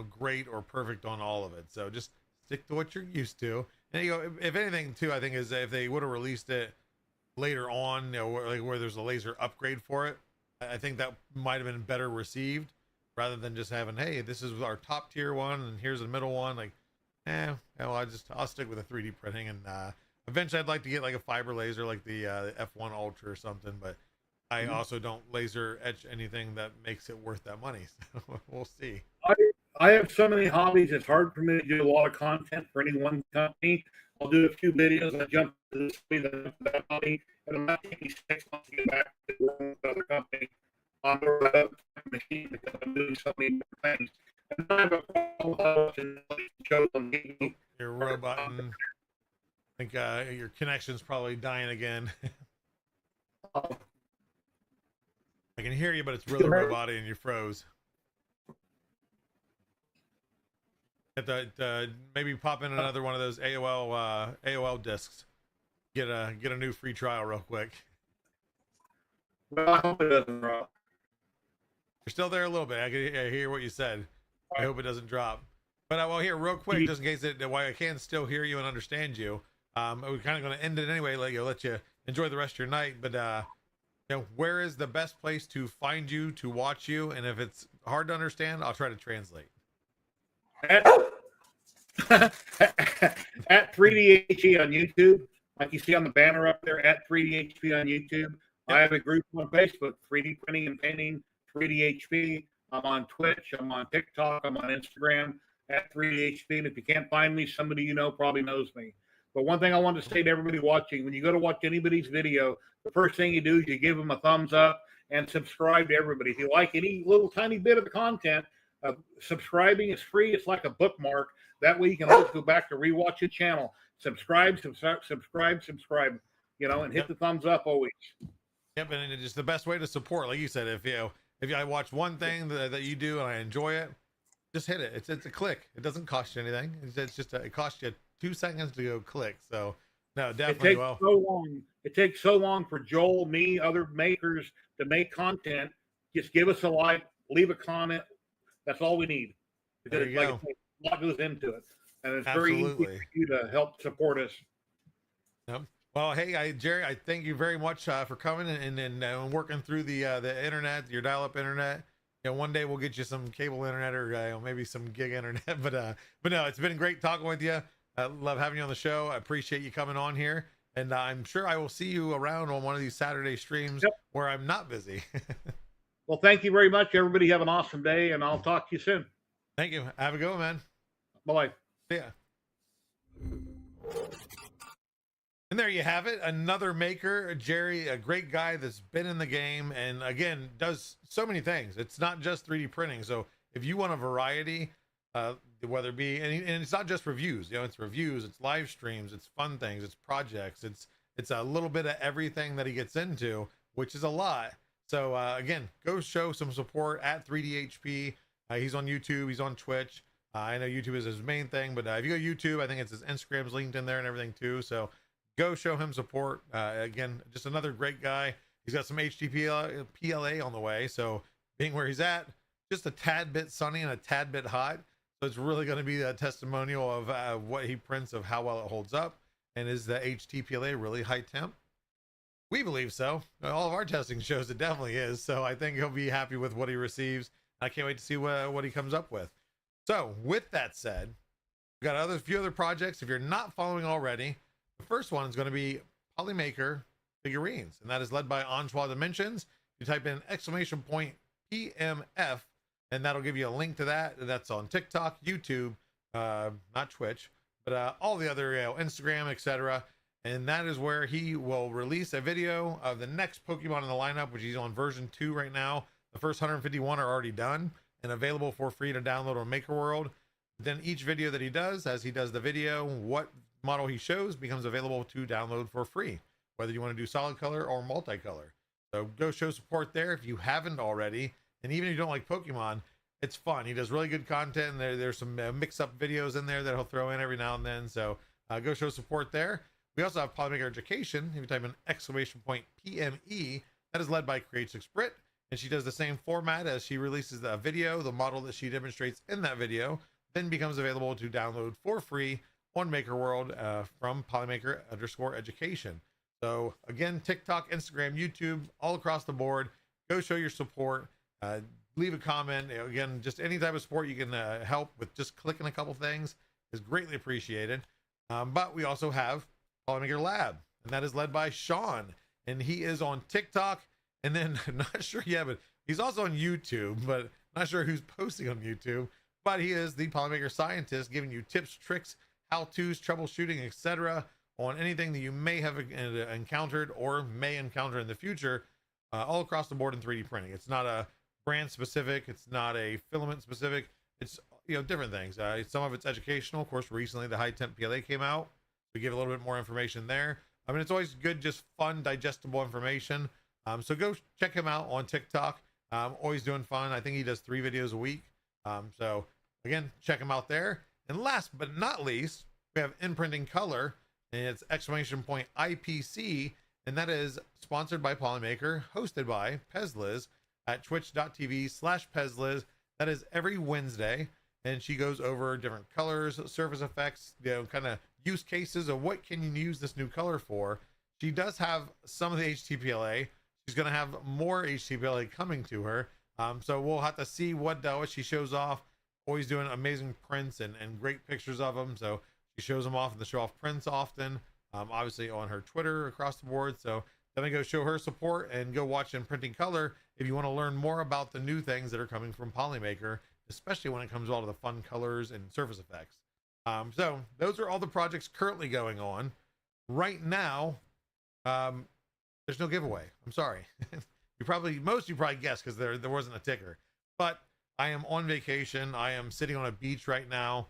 great or perfect on all of it. So just stick to what you're used to. And if anything too, I think is if they would have released it later on, where there's a laser upgrade for it, I think that might have been better received rather than just having, hey, this is our top tier one and here's the middle one. Like, I'll stick with the 3D printing, and eventually I'd like to get like a fiber laser like the F1 Ultra or something, but I also don't laser etch anything that makes it worth that money. So we'll see. I have so many hobbies, it's hard for me to do a lot of content for any one company. I'll do a few videos, I jump to that hobby, and I'm not taking 6 months to get back to working with another company on the machine because I'm doing so many different things. And I have a problem with your robot. I think your connection's probably dying again. I can hear you, but it's really roboty and you froze. Maybe pop in another one of those AOL discs. Get a new free trial real quick. Well, I hope it doesn't drop. You're still there a little bit. I hear what you said. I hope it doesn't drop. But well, here real quick, just in case why I can still hear you and understand you. We're kind of going to end it anyway. Let you enjoy the rest of your night. But where is the best place to find you, to watch you? And if it's hard to understand, I'll try to translate. At 3DHE on YouTube, like you see on the banner up there, at 3DHP on YouTube. I have a group on Facebook, 3D Printing and Painting, 3DHP. I'm on Twitch, I'm on TikTok, I'm on Instagram, at 3DHP. And if you can't find me, somebody probably knows me. But one thing I want to say to everybody watching, when you go to watch anybody's video, the first thing you do is you give them a thumbs up and subscribe to everybody. If you like any little tiny bit of the content, subscribing is free. It's like a bookmark. That way you can always go back to rewatch the channel. Subscribe, and hit the thumbs up always. Yep, and it's just the best way to support. Like you said, if I watch one thing that you do and I enjoy it, just hit it. It's a click. It doesn't cost you anything. It's just it costs you 2 seconds to go click. So no, definitely. It takes so long for Joel, me, other makers to make content. Just give us a like, leave a comment. That's all we need. There you go. A lot goes into it. And it's very easy Absolutely. for you to help support us. Yep. Well, hey, Jerry, I thank you very much for coming and working through the internet, your dial-up internet. You know, one day we'll get you some cable internet or maybe some gig internet. But no, it's been great talking with you. I love having you on the show. I appreciate you coming on here, and I'm sure I will see you around on one of these Saturday streams where I'm not busy. Well, thank you very much. Everybody have an awesome day, and I'll talk to you soon. Thank you. Have a good one, man. Bye-bye. See ya. And there you have it. Another maker, Jerry, a great guy that's been in the game and again does so many things. It's not just 3D printing. So if you want a variety, whether it be and it's not just reviews, you know, it's reviews, it's live streams, it's fun things, it's projects, it's a little bit of everything that he gets into, which is a lot. So again, go show some support at 3DHP. He's on YouTube, he's on Twitch. I know YouTube is his main thing, but if you go YouTube, I think it's his Instagram's linked in there and everything too. So go show him support. Again, just another great guy. He's got some HDPLA on the way. So being where he's at, just a tad bit sunny and a tad bit hot. So it's really going to be a testimonial of what he prints, of how well it holds up. And is the HDPLA really high temp? We believe so. All of our testing shows it definitely is. So I think he'll be happy with what he receives. I can't wait to see what he comes up with. So with that said, we've got a few other projects. If you're not following already, the first one is going to be Polymaker figurines, and that is led by Antoine Dimensions. You type in !PMF, and that'll give you a link to that. That's on TikTok, YouTube, not Twitch, but all the other, Instagram, etc. And that is where he will release a video of the next Pokemon in the lineup, which he's on version 2 right now. The first 151 are already done and available for free to download on Maker World. Then each video that he does, as he does the video, what model he shows becomes available to download for free, whether you want to do solid color or multicolor. So go show support there if you haven't already. And even if you don't like Pokemon, it's fun. He does really good content, and there's some mix-up videos in there that he'll throw in every now and then. So go show support there. We also have Polymaker Education. If you type in !PME, that is led by Create6 Brit, and she does the same format as she releases the video. The model that she demonstrates in that video then becomes available to download for free on Maker World from Polymaker_education. So again, TikTok, Instagram, YouTube, all across the board. Go show your support. Leave a comment. Again, just any type of support you can help with, just clicking a couple things is greatly appreciated. But we also have Polymaker Lab, and that is led by Sean, and he is on TikTok, and then not sure yet, but he's also on YouTube, but not sure who's posting on YouTube. But he is the Polymaker scientist, giving you tips, tricks, how-tos, troubleshooting, etc. on anything that you may have encountered or may encounter in the future, all across the board in 3D printing. It's not a brand specific, it's not a filament specific, it's different things. Some of it's educational. Of course, recently the high temp PLA came out. We give a little bit more information there. I mean, it's always good, just fun, digestible information. So go check him out on TikTok. Always doing fun. I think he does 3 videos a week. So again, check him out there. And last but not least, we have Imprinting Color, and it's !IPC, and that is sponsored by Polymaker, hosted by Pezliz at twitch.tv/Pezliz. That is every Wednesday, and she goes over different colors, surface effects, kind of use cases of what can you use this new color for. She does have some of the HTPLA. She's going to have more HTPLA coming to her. So we'll have to see what she shows off. Always doing amazing prints and great pictures of them. So she shows them off in the show off prints often, obviously on her Twitter across the board. So definitely go show her support and go watch Imprinting Color if you want to learn more about the new things that are coming from Polymaker, especially when it comes to all of the fun colors and surface effects. So those are all the projects currently going on right now. There's no giveaway. I'm sorry. Most of you probably guessed because there wasn't a ticker, but I am on vacation. I am sitting on a beach right now.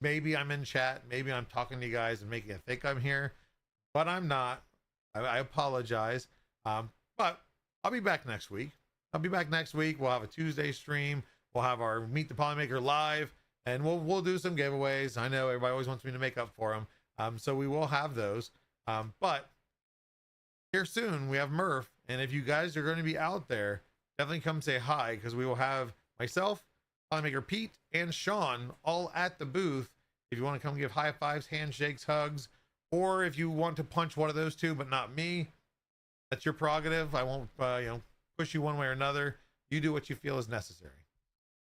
Maybe I'm in chat. Maybe I'm talking to you guys and making you think I'm here, but I'm not. I apologize. But I'll be back next week. We'll have a Tuesday stream. We'll have our Meet the Polymaker live, and we'll do some giveaways. I know everybody always wants me to make up for them. So we will have those. But here soon we have Murph, and if you guys are going to be out there, definitely come say hi, because we will have myself, Polymaker Pete, and Sean all at the booth, If you want to come give high fives, handshakes, hugs, or if you want to punch one of those two, but not me, that's your prerogative. I won't, push you one way or another. You do what you feel is necessary.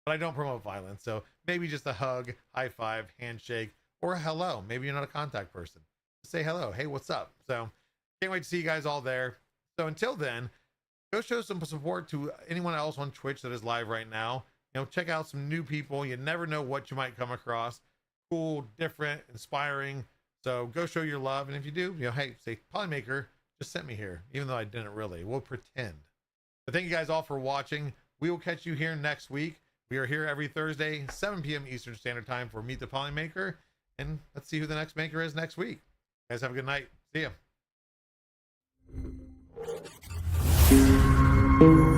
But I don't promote violence, so maybe just a hug, high five, handshake, or a hello. Maybe you're not a contact person. Say hello. Hey, what's up? So can't wait to see you guys all there. So until then, go show some support to anyone else on Twitch that is live right now. Check out some new people. You never know what you might come across. Cool, different, inspiring. So go show your love. And if you do, hey, say Polymaker just sent me here, even though I didn't really. We'll pretend. But thank you guys all for watching. We will catch you here next week. We are here every Thursday, 7 p.m. Eastern Standard Time for Meet the Polymaker. And let's see who the next maker is next week. Guys, have a good night. See ya.